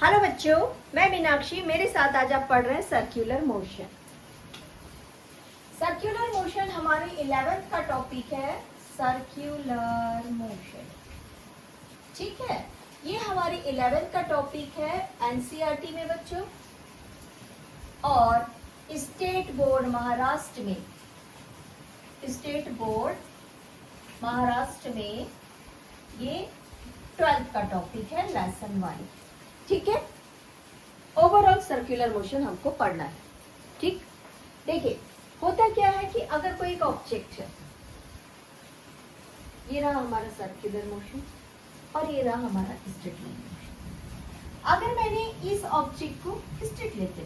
Hello बच्चों, मैं मीनाक्षी। मेरे साथ आज आप पढ़ रहे हैं सर्कुलर मोशन। सर्कुलर मोशन हमारे 11th का टॉपिक है। सर्कुलर मोशन, ठीक है। ये हमारी 11th का टॉपिक है एनसीईआरटी में बच्चों, और स्टेट बोर्ड महाराष्ट्र में, स्टेट बोर्ड महाराष्ट्र में ये 12th का टॉपिक है, लेसन 1, ठीक है। ओवरऑल सर्कुलर मोशन हमको पढ़ना है, ठीक। देखिए होता क्या है कि अगर कोई एक ऑब्जेक्ट है, ये रहा हमारा सर्कुलर मोशन और ये रहा हमारा स्ट्रेट लाइन मोशन। अगर मैंने इस ऑब्जेक्ट को स्ट्रेट लेते,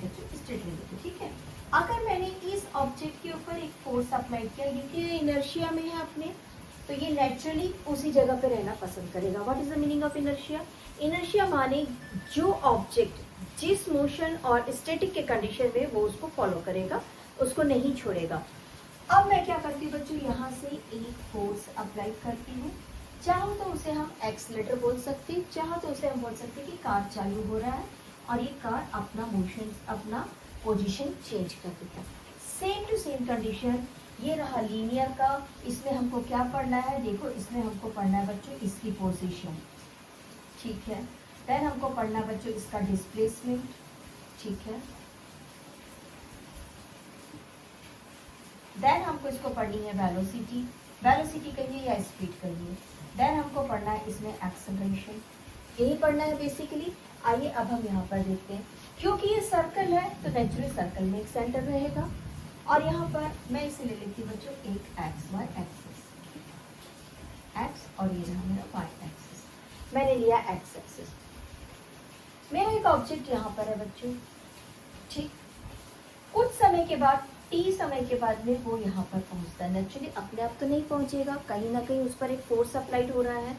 ठीक है। अगर मैंने इस ऑब्जेक्ट के ऊपर एक फोर्स अप्लाई किया, क्योंकि ये इनर्शिया में है अपने, तो ये नेचुरली उसी जगह पे रहना पसंद करेगा। What is the meaning of inertia? Inertia माने जो ऑब्जेक्ट जिस मोशन और स्टैटिक के कंडीशन में वो उसको फॉलो करेगा, उसको नहीं छोड़ेगा। अब मैं क्या करती हूँ बच्चों, यहाँ से एक फोर्स अप्लाई करती हूँ। चाहो तो उसे हम एक्सीलरेटर बोल सकते हैं, चाहो तो उसे हम बोल सकते हैं कि कार चालू हो रहा है और ये कार अपना मोशन, अपना पोजीशन चेंज कर देता है। Same to same condition. ये रहा लीनियर का, इसमें हमको क्या पढ़ना है? देखो इसमें हमको पढ़ना है बच्चों इसकी पोजीशन, ठीक है। देन हमको पढ़ना है बच्चों इसका डिस्प्लेसमेंट, ठीक है। देन हमको इसको पढ़नी है वेलोसिटी, वेलोसिटी कहिए या स्पीड कहिए। देन हमको पढ़ना है इसमें एक्सेलरेशन, यही पढ़ना है बेसिकली। आइए अब हम यहाँ पर देखते हैं, क्योंकि ये सर्कल है तो नेचुरली सर्कल में एक सेंटर रहेगा, और यहाँ पर मैं इसे ले लेती हूँ बच्चों एक एक्स वाई एक्सिस, एक्स, और ये रहा मेरा वाई एक्सिस। मैंने लिया एक्स एक्सिस। मेरा एक ऑब्जेक्ट यहाँ पर है बच्चों, ठीक। कुछ समय के बाद, टी समय के बाद में वो यहाँ पर पहुंचता है। नेचुरली अपने आप तो नहीं पहुंचेगा, कहीं ना कहीं उस पर एक फोर्स अप्लाइड हो रहा है।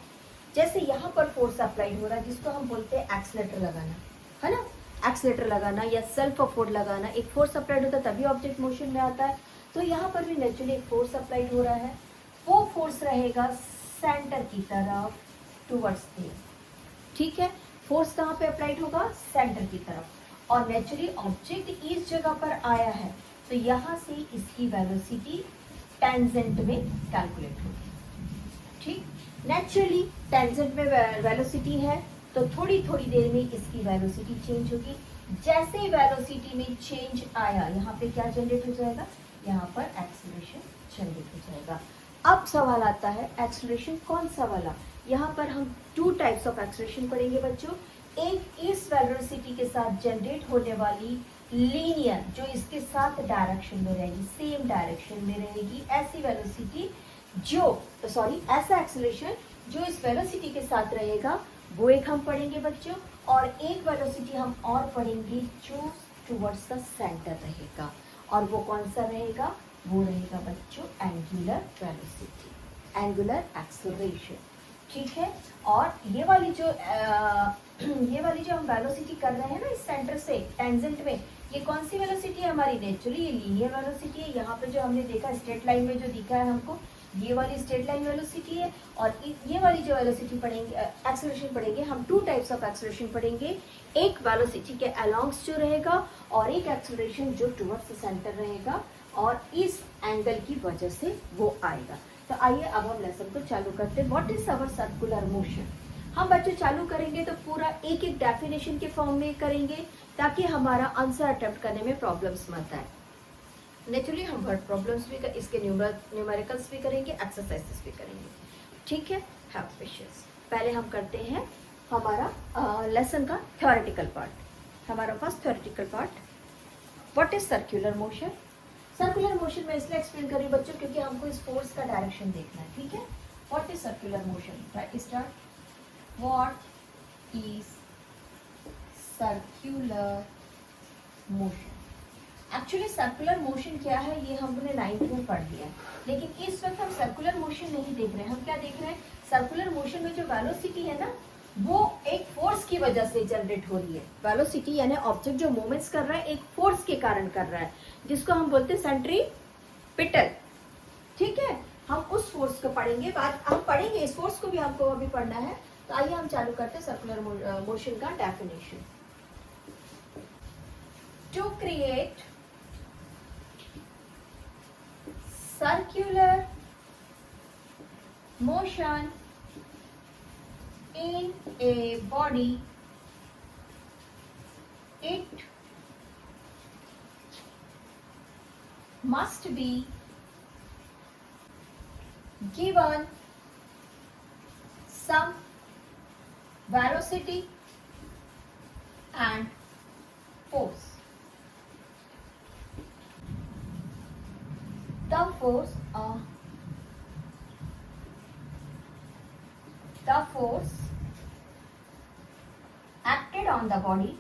जैसे यहाँ पर फोर्स अप्लाइड हो रहा है, जिसको हम बोलते हैं एक्सीलरेटर लगाना, है ना। एक्सीलरेटर लगाना या सेल्फ अफोर्ड लगाना, एक फोर्स अप्लाइड होता है तभी ऑब्जेक्ट मोशन में आता है। तो यहाँ पर भी नेचुरली एक फोर्स अप्लाइड हो रहा है। वो फोर्स रहेगा सेंटर की तरफ, टूवर्ड्स द, ठीक है। फोर्स कहाँ पे अप्लाइड होगा? सेंटर की तरफ। और नेचुरली ऑब्जेक्ट इस जगह पर आया है, तो यहाँ से इसकी वेलोसिटी टेंजेंट में कैलकुलेट होगी, ठीक। नेचुरली टेंजेंट में वेलोसिटी है तो थोड़ी थोड़ी देर में इसकी वेलोसिटी चेंज होगी। जैसे ही वेलोसिटी में चेंज आया, यहाँ पे क्या जनरेट हो जाएगा? यहाँ पर एक्सीलरेशन जनरेट हो जाएगा। अब सवाल आता है एक्सीलरेशन कौन सा वाला? यहाँ पर हम 2 टाइप्स ऑफ एक्सीलरेशन पढ़ेंगे बच्चों। एक इस वेलोसिटी के साथ जनरेट होने वाली लीनियर, जो इसके साथ डायरेक्शन में रहेगी, सेम डायरेक्शन में रहेगी, ऐसी वेलोसिटी जो, सॉरी ऐसा एक्सीलरेशन जो इस वेलोसिटी के साथ रहेगा, वो एक हम पढ़ेंगे बच्चों। और एक वेलोसिटी हम और पढ़ेंगे जो टुवर्ड्स द सेंटर रहेगा, और वो कौन सा रहेगा? वो रहेगा बच्चों एंगुलर वेलोसिटी, एंगुलर एक्सीलरेशन, ठीक है। और ये वाली जो हम वेलोसिटी कर रहे हैं ना इस सेंटर से टेंजेंट में, ये कौन सी वेलोसिटी है हमारी? नेचुरली ये लीनियर वेलोसिटी है। यहाँ पे जो हमने देखा स्ट्रेट लाइन में जो दिखा है हमको, ये वाली स्ट्रेट लाइन वेलोसिटी है। और ये वाली जो वेलोसिटी पढ़ेंगे, एक्सेलरेशन पढ़ेंगे हम, 2 टाइप्स ऑफ एक्सेलरेशन पढ़ेंगे। एक वेलोसिटी के अलोंग्स जो रहेगा, और एक एक्सेलरेशन जो टुवर्ड्स सेंटर रहेगा, और इस एंगल की वजह से वो आएगा। तो आइए अब हम लेसन को चालू करते हैं। What is our circular motion? हम बच्चों चालू करेंगे तो पूरा एक एक डेफिनेशन के फॉर्म में करेंगे, ताकि हमारा आंसर अटेम्प्ट करने में प्रॉब्लम्स मत आए। नेचुरली हम वर्ड प्रॉब्लम्स भी इसके न्यूमेरिकल्स भी करेंगे, एक्सरसाइजेस भी करेंगे, ठीक है। Have patience. पहले हम करते हैं हमारा लेसन का थ्योरेटिकल पार्ट। हमारा first theoretical part, what is circular motion? Circular motion में इसलिए एक्सप्लेन करिए बच्चों क्योंकि हमको इस फोर्स का डायरेक्शन देखना है, ठीक है। What is circular motion? Start. What is circular motion? Actually circular motion क्या है ये हमने 9th में पढ़ लिया है, लेकिन इस वक्त हम सर्कुलर मोशन नहीं देख रहे हैं। हम क्या देख रहे हैं? सर्कुलर मोशन में जो वेलोसिटी है ना, वो एक फोर्स की वजह से जनरेट हो रही है। वेलोसिटी यानी ऑब्जेक्ट जो मूवमेंट्स कर रहा है एक फोर्स के कारण कर रहा है, जिसको हम बोलते हैं सेंट्रीपिटल, ठीक है। हम उस फोर्स को पढ़ेंगे, बात हम पढ़ेंगे, इस फोर्स को भी हमको अभी पढ़ना है। तो आइए हम चालू करते हैं सर्कुलर मोशन का definition. to create circular motion in a body, it must be given some velocity and force. The force acted on the body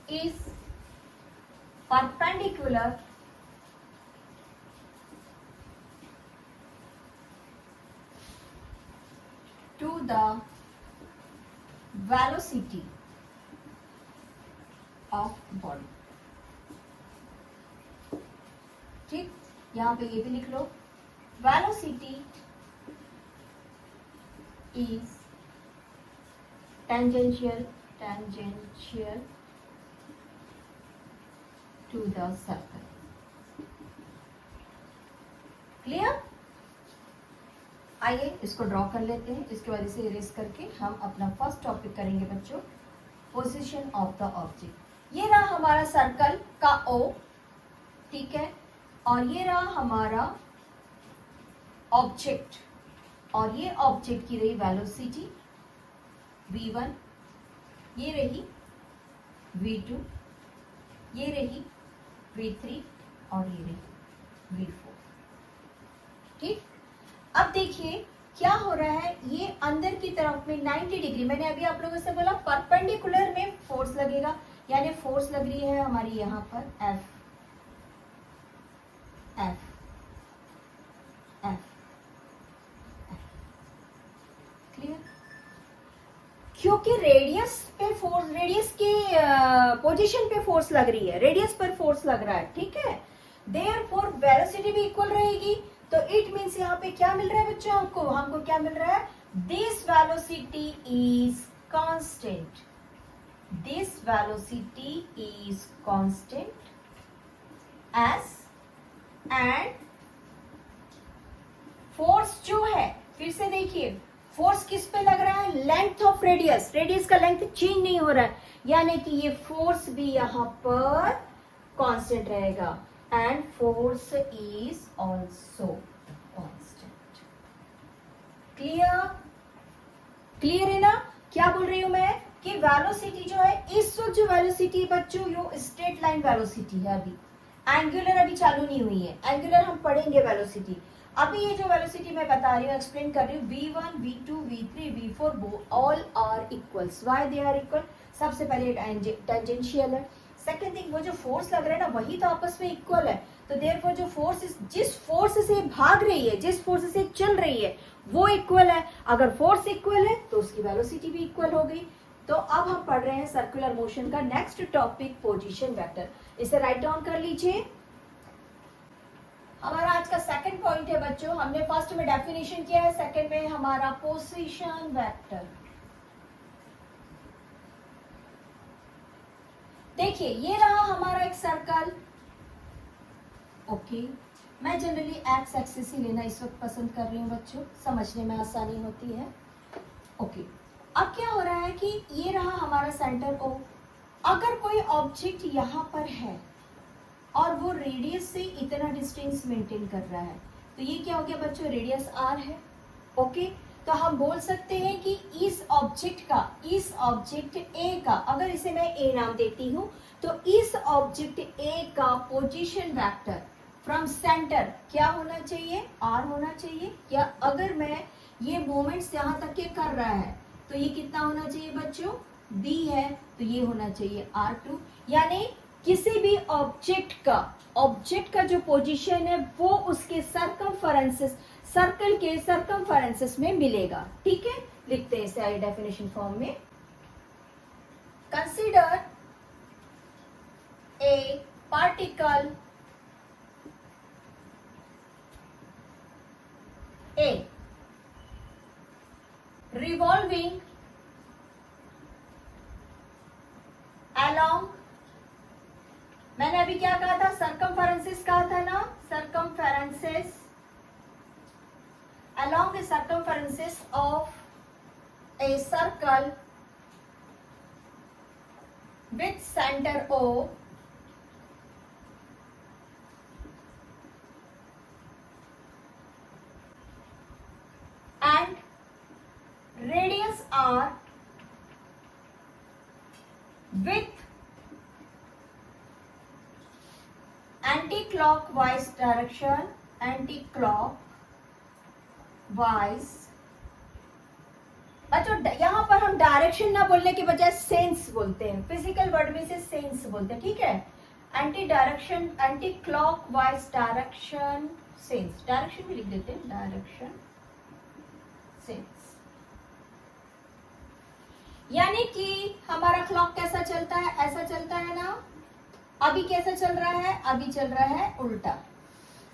is perpendicular to the velocity of body. ठीक, यहां पे ये भी लिख लो, velocity is tangential to the circle. Clear? आइए इसको draw कर लेते हैं, इसके बाद इसे इरेज करके हम अपना फर्स्ट टॉपिक करेंगे बच्चों, पोजीशन ऑफ द ऑब्जेक्ट। ये रहा हमारा सर्कल का ओ, ठीक है, और ये रहा हमारा ऑब्जेक्ट, और ये ऑब्जेक्ट की रही वेलोसिटी v1, ये रही v2, ये रही v3 और ये रही v4। ठीक, अब देखिए क्या हो रहा है, ये अंदर की तरफ में 90 डिग्री, मैंने अभी आप लोगों से बोला परपेंडिकुलर में फोर्स लगेगा, यानी फोर्स लग रही है हमारी यहाँ पर F F F क्लियर? क्योंकि रेडियस पे फोर्स, रेडियस के पोजीशन पे फोर्स लग रही है, रेडियस पर फोर्स लग रहा है, ठीक है, देयरफॉर वेलोसिटी भी इक्वल रहेगी। तो इट मीन्स यहाँ पे क्या मिल रहा है बच्चों, हमको क्या मिल रहा है, this velocity is constant, this velocity is constant S, and force जो है, फिर से देखिए फोर्स किस पे लग रहा है, लेंथ ऑफ रेडियस, रेडियस का लेंथ चेंज नहीं हो रहा है, यानी कि ये फोर्स भी यहां पर कांस्टेंट रहेगा, and force is also constant. Clear? Clear है ना? क्या बोल रही हूं मैं कि वेलोसिटी जो है, इस वक्त जो वेलोसिटी बच्चों, यो स्ट्रेट लाइन वेलोसिटी है, अभी एंगुलर अभी चालू नहीं हुई है, एंगुलर हम पढ़ेंगे वेलोसिटी। अभी ये जो वेलोसिटी मैं बता रही हूँ, एक्सप्लेन कर रही हूँ, v1 v2 v3 v4 all are equals. Why they are equal? सबसे पहले टेंजेंशियल है, सेकेंड थिंग वो जो फोर्स लग रहा है ना, वही तो आपस में इक्वल है, तो देयरफॉर जो फोर्स, जिस फोर्स से भाग रही है, जिस फोर्स से चल रही है, वो इक्वल है। अगर फोर्स इक्वल है तो उसकी वेलोसिटी भी इक्वल हो गई। तो अब हम पढ़ रहे हैं सर्कुलर मोशन का नेक्स्ट टॉपिक, पोजीशन वेक्टर। इसे राइट डाउन कर लीजिए। हमारा आज का सेकंड पॉइंट है बच्चों, हमने फर्स्ट में डेफिनेशन किया है, सेकंड में हमारा पोजीशन वेक्टर। देखिए ये रहा हमारा एक सर्कल, ओके, मैं जनरली एक्स एक्सिस ही लेना इस वक्त पसंद कर रही हूँ बच्चों, समझने में आसानी होती है। ओके, अब क्या हो रहा है कि ये रहा हमारा सेंटर ओ, अगर कोई ऑब्जेक्ट यहाँ पर है और वो रेडियस से इतना डिस्टेंस मेंटेन कर रहा है, तो ये क्या हो गया बच्चों, रेडियस आर है, ओके। तो हम बोल सकते हैं कि इस ऑब्जेक्ट ए का, अगर इसे मैं ए नाम देती हूं, तो इस ऑब्जेक्ट ए का पोजीशन वेक्टर फ्रॉम सेंटर क्या होना चाहिए, आर होना चाहिए। या अगर मैं ये मोमेंट्स यहां तक के कर रहा है, तो ये कितना होना चाहिए बच्चों, बी है, तो ये होना चाहिए R2। यानी किसी भी ऑब्जेक्ट का जो पोजीशन है वो उसके सर्कमफरेंसेस, सर्कल के सर्कमफरेंसेस में मिलेगा, ठीक है। लिखते हैं इसे आई डेफिनेशन फॉर्म में। Consider a particle A revolving along, मैंने अभी क्या कहा था, circumferences कहा था ना, circumferences, along the circumferences of a circle with center O and radius R with anti-clockwise direction, anti-clockwise। बच्चों यहाँ पर हम डायरेक्शन ना बोलने के बजाय सेंस बोलते हैं, फिजिकल वर्ड में से सेंस बोलते हैं, ठीक है। Anti direction, anti clockwise direction, sense, direction भी लिख देते हैं, डायरेक्शन सेंस। यानी कि हमारा क्लॉक कैसा चलता है, ऐसा चलता है ना। अभी कैसा चल रहा है, अभी चल रहा है उल्टा,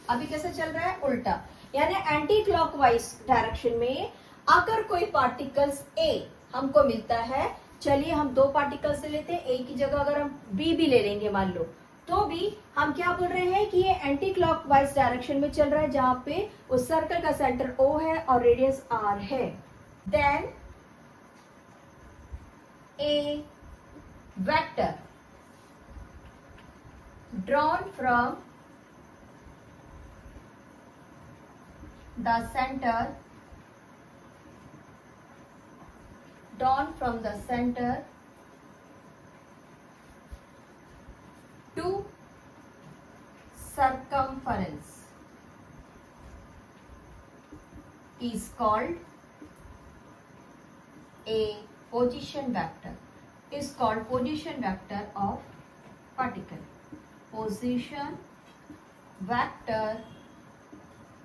अभी कैसा चल रहा है, उल्टा। यानी एंटी क्लॉकवाइज डायरेक्शन में अगर कोई पार्टिकल्स ए हमको मिलता है, चलिए हम दो पार्टिकल्स से लेते हैं, ए की जगह अगर हम बी भी ले लेंगे मान लो, तो भी हम क्या बोल रहे हैं कि ये एंटी क्लॉकवाइज डायरेक्शन में चल रहा है, जहां पे उस सर्कल का सेंटर ओ है और रेडियस आर है। Then a vector drawn from the centre, drawn from the center to circumference is called a position vector, is called position vector of particle, position vector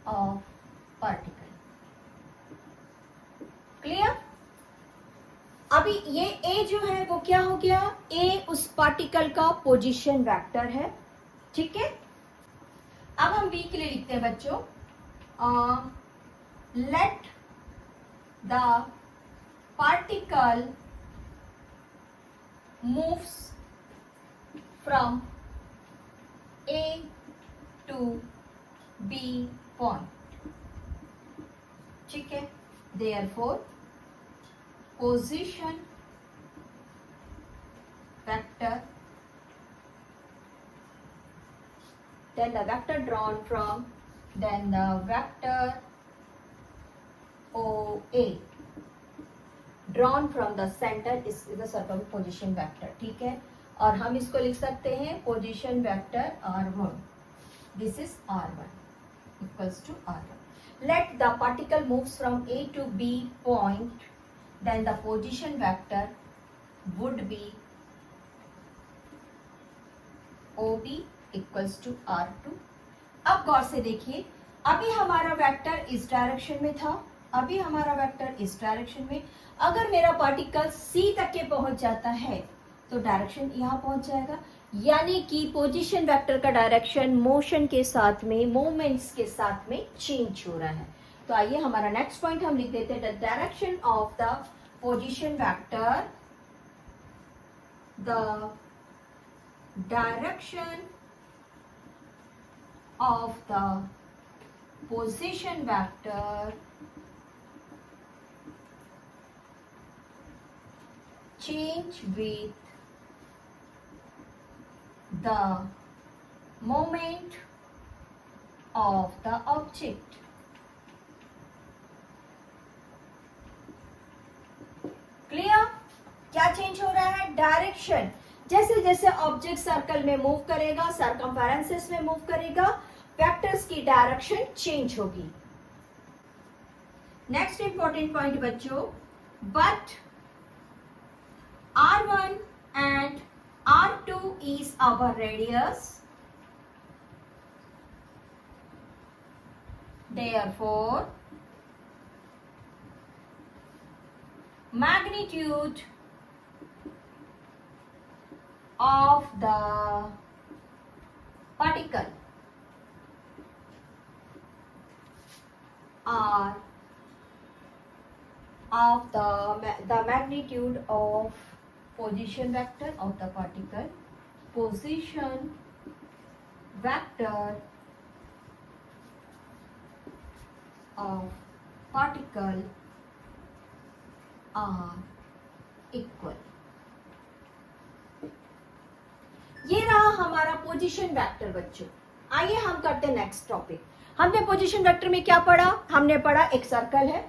of particle। clear? अभी ये ए जो है वो क्या हो गया, ए उस पार्टिकल का पोजीशन वेक्टर है, ठीक है। अब हम बी के लिए लिखते हैं बच्चों, let the particle moves from A to B point, ठीक है। Therefore position vector, then the vector drawn from, then the vector OA drawn from the center is the circumposition vector, ठीक है। और हम इसको लिख सकते हैं position vector R1, this is R1 equals to R1। let the particle moves from A to B point, then the position vector would be OB equals to R2। अब गौर से देखिए, अभी हमारा वेक्टर इस डायरेक्शन में था, अभी हमारा वेक्टर इस डायरेक्शन में, अगर मेरा पार्टिकल C तक के पहुंच जाता है तो डायरेक्शन यहां पहुंच जाएगा, यानी कि पोजीशन वेक्टर का डायरेक्शन मोशन के साथ में, मूवमेंट्स के साथ में चेंज हो रहा है। तो आइए हमारा नेक्स्ट पॉइंट हम लिख देते हैं, the direction of the position vector, the direction of the position vector change with the moment of the object। Clear? क्या चेंज हो रहा है? डायरेक्शन। जैसे जैसे ऑब्जेक्ट सर्कल में मूव करेगा, सर्कमफेरेंसेस में मूव करेगा, वेक्टर्स की डायरेक्शन चेंज होगी। नेक्स्ट इंपॉर्टेंट पॉइंट बच्चों, but R1 and R2 is our radius, therefore magnitude of the particle are of the magnitude of position vector of the particle. Position vector of particle are equal. ये रहा हमारा position vector बच्चों। आइए हम करते हैं next topic. हमने position vector में क्या पढ़ा? हमने पढ़ा एक सर्कल है,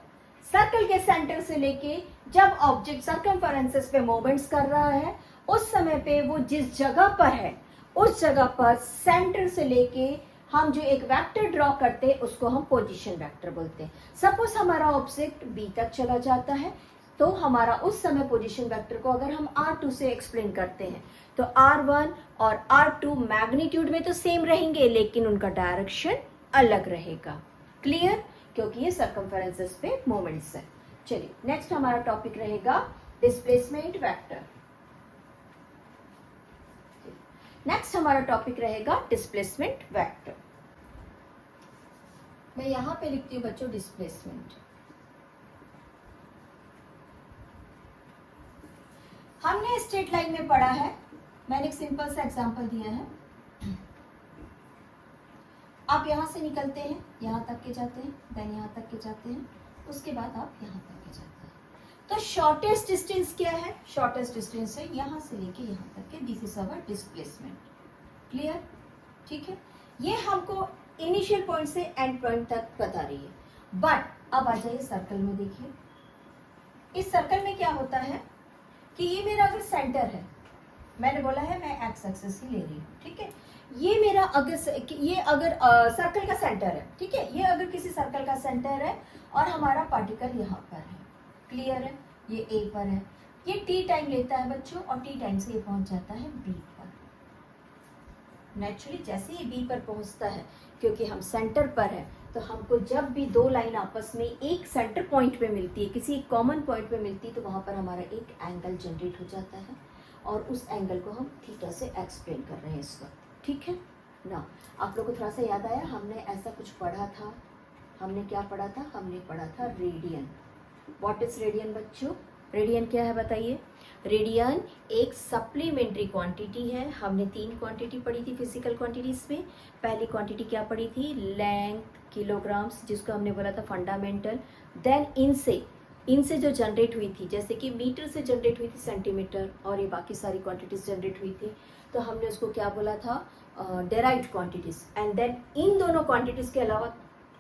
सर्कल के सेंटर से लेके जब ऑब्जेक्ट सर्कमफेरेंसेस पे मूवमेंट्स कर रहा है उस समय पे वो जिस जगह पर है उस जगह पर सेंटर से लेके हम जो एक वेक्टर ड्रॉ करते हैं उसको हम पोजीशन वेक्टर बोलते हैं। सपोज हमारा ऑब्जेक्ट बी तक चला जाता है तो हमारा उस समय पोजीशन वेक्टर को अगर हम R2 से एक्सप्लेन करते हैं तो R1 और R2 मैग्नीट्यूड में तो सेम रहेंगे लेकिन उनका डायरेक्शन अलग रहेगा। क्लियर? क्योंकि ये सर्कमफेरेंसेस पे मोमेंट्स है। चलिए नेक्स्ट हमारा टॉपिक रहेगा डिस्प्लेसमेंट वेक्टर। नेक्स्ट हमारा टॉपिक रहेगा डिस्प्लेसमेंट वेक्टर। मैं यहां पे लिखती हूं बच्चों डिस्प्लेसमेंट। हमने स्ट्रेट लाइन में पढ़ा है, मैंने एक सिंपल सा एग्जांपल दिया है। आप यहां से निकलते हैं, यहां तक के जाते हैं, देन यहां तक के जाते हैं, उसके बाद आप यहां तक के जाते हैं। तो शॉर्टेस्ट डिस्टेंस क्या है? शॉर्टेस्ट डिस्टेंस है यहां से लेके यहां तक के। This is our displacement. Clear? ठीक है, ये हमको इनिशियल पॉइंट से एंड पॉइंट तक बता रही है। बट अब आ जाइए सर्कल में। देखिए इस सर्कल में क्या होता है कि ये मेरा अगर सेंटर है, मैंने बोला है मैं एक्स एक्सिस ही ले रही हूँ, ठीक है। ये मेरा अगर सर्कल का सेंटर है, ठीक है, ये अगर किसी सर्कल का सेंटर है और हमारा पार्टिकल यहाँ पर है। क्लियर है? ये ए पर है, ये टी टाइम लेता है बच्चों और टी टाइम से ये पहुंच जाता है बी पर। नेचुरली जैसे ये बी पर पहुंचता है, क्योंकि हम सेंटर पर है, तो हमको जब भी दो लाइन आपस में एक सेंटर पॉइंट पे मिलती है, किसी कॉमन पॉइंट पे मिलती है, तो वहां पर हमारा एक एंगल जनरेट हो जाता है और उस एंगल को हम थीटा से एक्सप्लेन कर रहे हैं इस वक्त। ठीक है ना? आप लोगों को थोड़ा सा याद आया? हमने ऐसा कुछ पढ़ा था। हमने क्या पढ़ा था? हमने पढ़ा था रेडियन। व्हाट इज रेडियन बच्चों? रेडियन क्या है बताइए? रेडियन एक सप्लीमेंट्री क्वांटिटी है। हमने 3 क्वांटिटी पढ़ी थी फिजिकल क्वांटिटीज में। पहली क्वांटिटी क्या पढ़ी थी? लेंथ, किलोग्राम्स, जिसको हमने बोला था फंडामेंटल। देन इनसे जो जनरेट हुई थी, जैसे कि मीटर से जनरेट हुई थी सेंटीमीटर, और ये बाकी सारी क्वांटिटीज जनरेट हुई थी, तो हमने उसको क्या बोला था? Derived quantities. And then in दोनों क्वांटिटीज के अलावा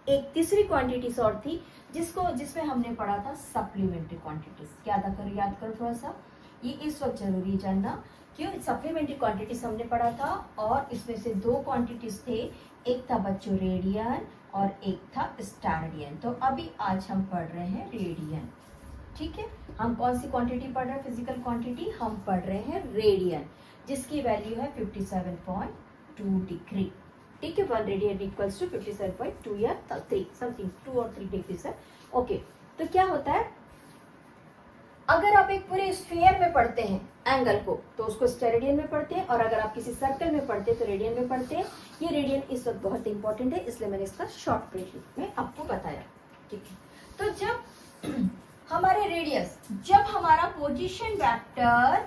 एक तीसरी क्वांटिटीज और थी जिसमें हमने पढ़ा था सप्लीमेंट्री क्वांटिटीज। याद करो थोड़ा सा, ये इस वक्त जरूरी जानना। क्यों? सप्लीमेंट्री क्वांटिटीज हमने पढ़ा था और इसमें से 2 क्वांटिटीज थे, एक था बच्चों रेडियन और एक था स्टैडियन। तो अभी आज हम पढ़ रहे हैं रेडियन। ठीक है, हम कौन सी क्वांटिटी पढ़ रहे हैं? फिजिकल क्वांटिटी हम पढ़ रहे हैं रेडियन, जिसकी वैल्यू है 57.2 डिग्री। ठीक है, 1 रेडियन इक्वल्स टू 57.2 या 3 समथिंग, 2 और 3 डिग्री सर। ओके, तो क्या होता है, अगर आप एक पूरे स्फीयर में पढ़ते हैं एंगल को तो उसको स्टेरेडियन में पढ़ते हैं, और अगर आप किसी सर्कल में पढ़ते हैं तो रेडियन में पढ़ते हैं। ये रेडियन इस वक्त बहुत इंपॉर्टेंट है, इसलिए मैंने इसका शॉर्ट ब्रीफ में आपको बताया। ठीक है, तो जब हमारे रेडियस, जब हमारा पोजीशन वेक्टर,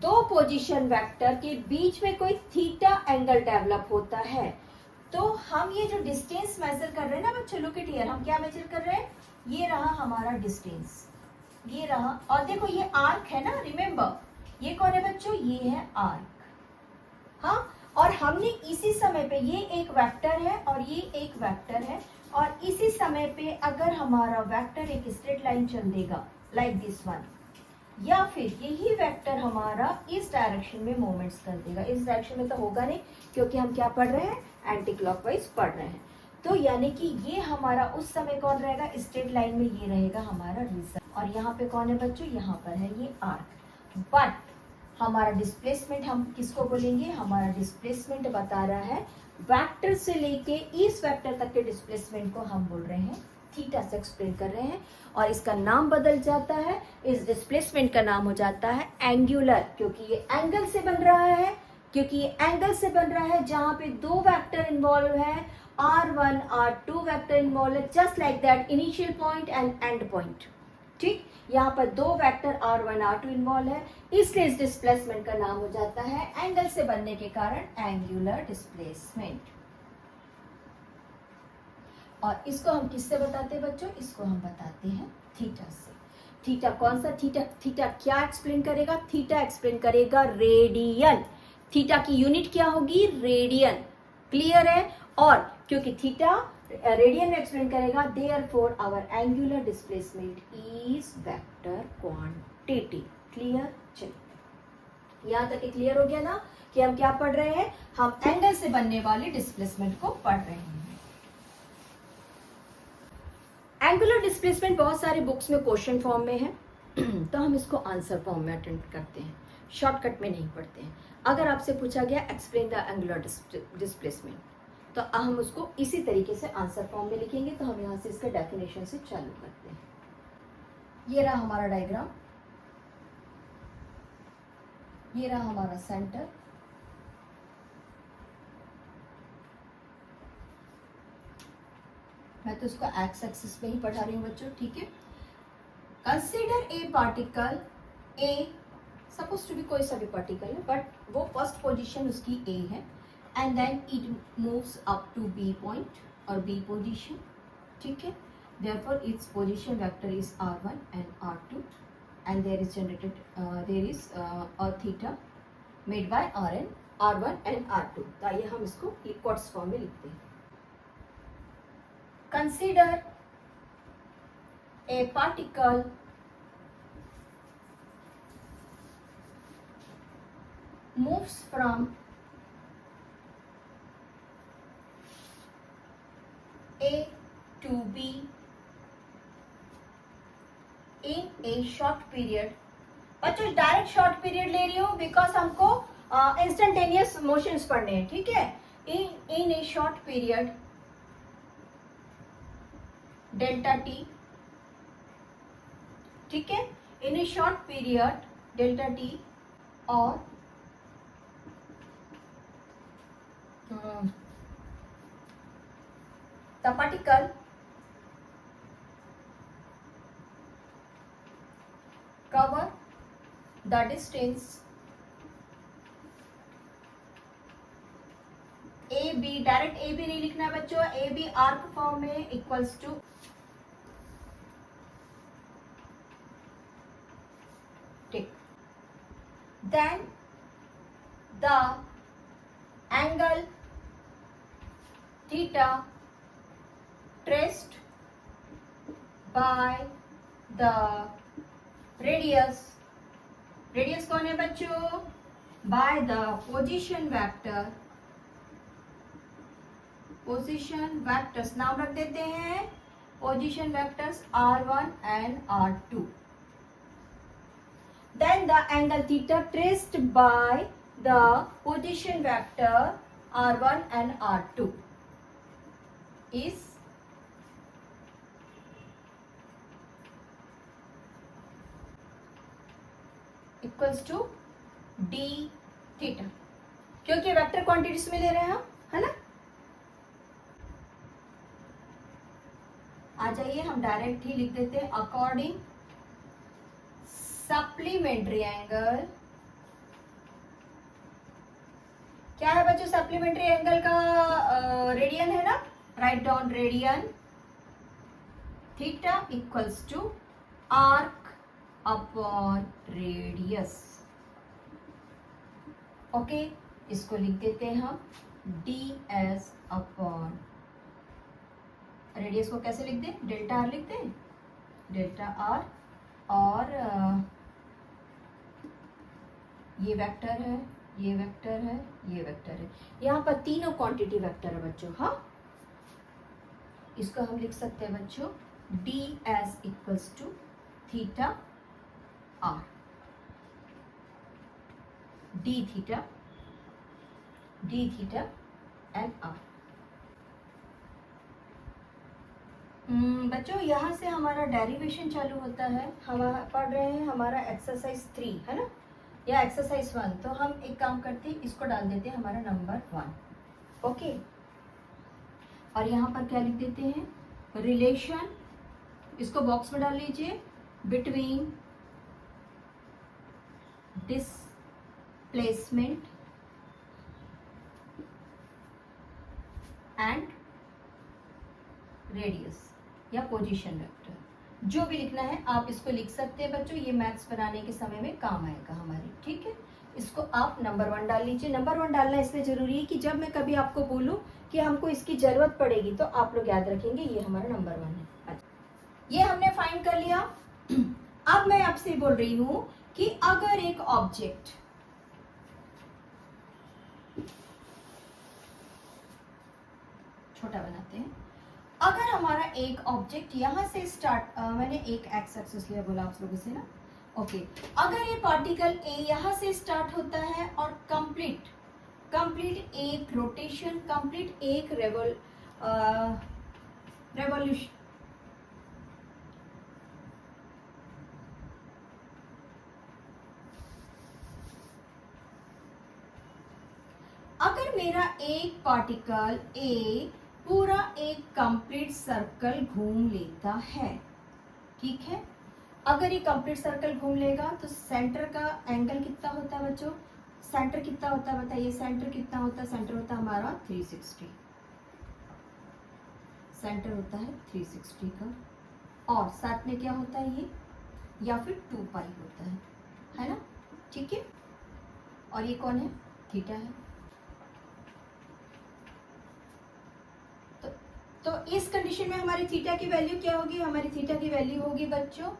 2 पोजीशन वेक्टर के बीच में कोई थीटा एंगल डेवलप होता है, तो हम ये जो डिस्टेंस मेजर कर रहे हैं ना बच्चों, लुक एट हियर, हम क्या मेजर कर रहे हैं? ये रहा हमारा डिस्टेंस, ये रहा, और देखो ये आर्क है ना, रिमेंबर ये कौन है बच्चों? ये है आर्क। हाँ, और हमने इसी समय पे, ये एक वेक्टर है और ये एक वेक्टर है, और इसी समय पे अगर हमारा वेक्टर एक स्ट्रेट लाइन चल देगा लाइक दिस वन, या फिर यही वेक्टर हमारा इस डायरेक्शन में मूवमेंट्स कर देगा। इस डायरेक्शन में तो होगा नहीं, क्योंकि हम क्या पढ़ रहे हैं? एंटी क्लॉकवाइज पढ़ रहे हैं। तो यानी कि ये हमारा उस समय कौन रहेगा? स्ट्रेट लाइन में ये रहेगा हमारा रीजन, और यहाँ पे कौन है बच्चों? यहाँ पर है ये आर्क। बट हमारा डिस्प्लेसमेंट हम किसको बोलेंगे? हमारा डिस्प्लेसमेंट बता रहा है वेक्टर से लेके इस वेक्टर तक के डिस्प्लेसमेंट को हम बोल रहे हैं थीटा से एक्सप्लेन कर रहे हैं, और इसका नाम बदल जाता है, इस डिस्प्लेसमेंट का नाम हो जाता है एंगुलर, क्योंकि ये एंगल से बन रहा है, जहां पे 2 वेक्टर इन्वॉल्व है, R1 R2 वेक्टर इन्वॉल्व है, just like that initial point and and point. ठीक, यहाँ पर दो वेक्टर r1 r2 इन्वॉल्व है, इसलिए इस डिस्प्लेसमेंट का नाम हो जाता है एंगल से बनने के कारण एंगुलर डिस्प्लेसमेंट। और इसको हम किससे बताते हैं बच्चों? इसको हम बताते हैं थीटा से। थीटा कौन सा थीटा? थीटा क्या एक्सप्लेन करेगा? थीटा एक्सप्लेन करेगा रेडियन। थीटा की यूनिट क्या होगी? रेडियन। क्लियर है? और क्योंकि थीटा रेडियन में एक्सप्लेन करेगा, therefore our angular displacement is vector quantity. Clear? चलिए, यहां तक क्लियर हो गया ना कि हम क्या पढ़ रहे हैं? हम एंगल से बनने वाले डिस्प्लेसमेंट को पढ़ रहे हैं। एंगुलर डिस्प्लेसमेंट बहुत सारे बुक्स में क्वेश्चन फॉर्म में है तो हम इसको आंसर फॉर्म में अटेम्प्ट करते हैं, शॉर्टकट में नहीं पढ़ते हैं। अगर आपसे पूछा गया एक्सप्लेन द एंगुलर डिस्प्लेसमेंट, तो हम उसको इसी तरीके से आंसर फॉर्म में लिखेंगे। तो हम यहाँ से इसके डेफिनेशन से चालू करते हैं। ये रहा हमारा डायग्राम, ये रहा हमारा सेंटर, मैं तो इसको एक्स एक्सिस पे ही पढ़ा रही हूँ बच्चों, ठीक है। Consider a particle A, suppose to B कोई सा भी पार्टिकल है, बट वो फर्स्ट पोजीशन उसकी ए है, and then it moves up to B point और बी पोजीशन, ठीक है। Therefore its position vector is r1 and r2 and there is generated there is a theta made by r1 and r2। तो आइए हम इसको quartz form में लिखते हैं। Consider a particle moves from A to B in a short period। बच्चों direct short period ले रही हूँ बिकॉज हमको इंस्टेंटेनियस मोशंस पढ़ने हैं, ठीक है। In a short period delta t, ठीक है, in a short period delta t, और the particle cover the distance A B, direct A B नहीं लिखना है बच्चों, ए बी आर्क फॉर्म में equals to then the angle theta traced by the radius, radius कौन है बच्चों? by the position vector, position vectors नाम रख देते हैं, position vectors r1 and r2। Then the angle theta traced by the position vector r1 and r2 is equals to d theta, क्योंकि vector quantities में ले रहे हैं हम, है ना। आ जाइए हम डायरेक्ट ही लिख देते हैं अकॉर्डिंग सप्लीमेंट्री एंगल। क्या है बच्चों सप्लीमेंट्री एंगल का? रेडियन है ना, write down radian theta equals to arc upon radius. Okay, इसको लिख देते हैं हम ds अपॉन रेडियस को कैसे लिख दें? डेल्टा आर लिख दें, डेल्टा आर, और ये वेक्टर है, ये वेक्टर है, ये वेक्टर है, यहाँ पर तीनों क्वांटिटी वेक्टर है बच्चों। हाँ, इसको हम लिख सकते हैं बच्चों ds equals to theta r, d theta and r. बच्चों यहाँ से हमारा डेरिवेशन चालू होता है, हम पढ़ रहे हैं हमारा एक्सरसाइज 3 है ना, या एक्सरसाइज 1। तो हम एक काम करते हैं, इसको डाल देते हैं हमारा नंबर 1, ओके। और यहाँ पर क्या लिख देते हैं? रिलेशन, इसको बॉक्स में डाल लीजिए, between displacement and radius या पोजीशन वेक्टर, जो भी लिखना है आप इसको लिख सकते हैं बच्चों। ये मैथ्स बनाने के समय में काम आएगा हमारे, ठीक है। इसको आप नंबर 1 डाल लीजिए। नंबर 1 डालना इसलिए जरूरी है कि जब मैं कभी आपको बोलूं कि हमको इसकी जरूरत पड़ेगी तो आप लोग याद रखेंगे ये हमारा नंबर 1 है। अच्छा, ये हमने फाइंड कर लिया। अब मैं आपसे बोल रही हूं कि अगर एक ऑब्जेक्ट, छोटा बनाते हैं, अगर हमारा एक ऑब्जेक्ट यहां से स्टार्ट, मैंने एक एक्स एक्सिस लिया बोला आप लोगों से ना, ओके। अगर ये पार्टिकल ए यहां से स्टार्ट होता है और कंप्लीट एक रोटेशन, कंप्लीट एक रेवोल्यूशन, अगर मेरा एक पार्टिकल ए पूरा एक कंप्लीट सर्कल घूम लेता है, ठीक है, अगर ये कंप्लीट सर्कल घूम लेगा तो सेंटर का एंगल कितना होता है बच्चों? सेंटर कितना होता है बताइए? सेंटर कितना होता है? सेंटर होता है हमारा 360, सेंटर होता है 360 का, और साथ में क्या होता है ये, या फिर 2 पाई होता है ना, ठीक है। और ये कौन है? थीटा है। तो इस कंडीशन में हमारी थीटा की वैल्यू क्या होगी? हमारी थीटा की वैल्यू होगी बच्चों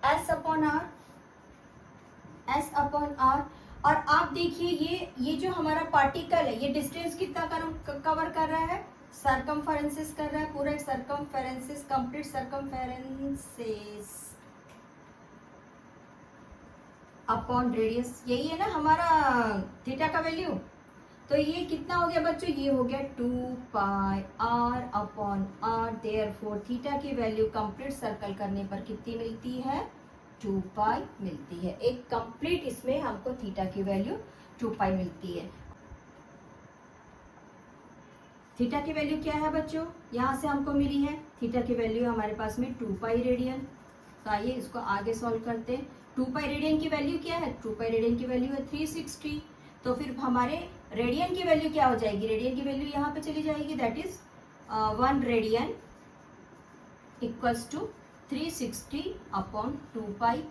S upon r, S upon r. और आप देखिए ये जो हमारा पार्टिकल है, ये डिस्टेंस कितना कवर कर रहा है? सरकमफेरेंसेस कर रहा है, पूरा एक सरकमफेरेंसेस, कंप्लीट सरकमफेरेंसेस अपॉन रेडियस, यही है ना हमारा थीटा का वैल्यू। तो ये कितना हो गया बच्चों? ये हो गया 2 pi r upon r. Therefore theta की वैल्यू कंप्लीट सर्कल करने पर कितनी मिलती है? 2 पाई मिलती है। एक कंप्लीट इसमें हमको थीटा की वैल्यू 2 पाई मिलती है। थीटा की वैल्यू क्या है बच्चों? यहां से हमको मिली है थीटा की वैल्यू हमारे पास में 2 पाई रेडियन। तो आइए इसको आगे सॉल्व करते हैं। 2 पाई रेडियन की वैल्यू क्या है? 2 पाई रेडियन की वैल्यू है 360। तो फिर हमारे रेडियन की वैल्यू क्या हो जाएगी? रेडियन की वैल्यू यहाँ पे चली जाएगी, that is 1 radian equals to 360 upon 2 pi,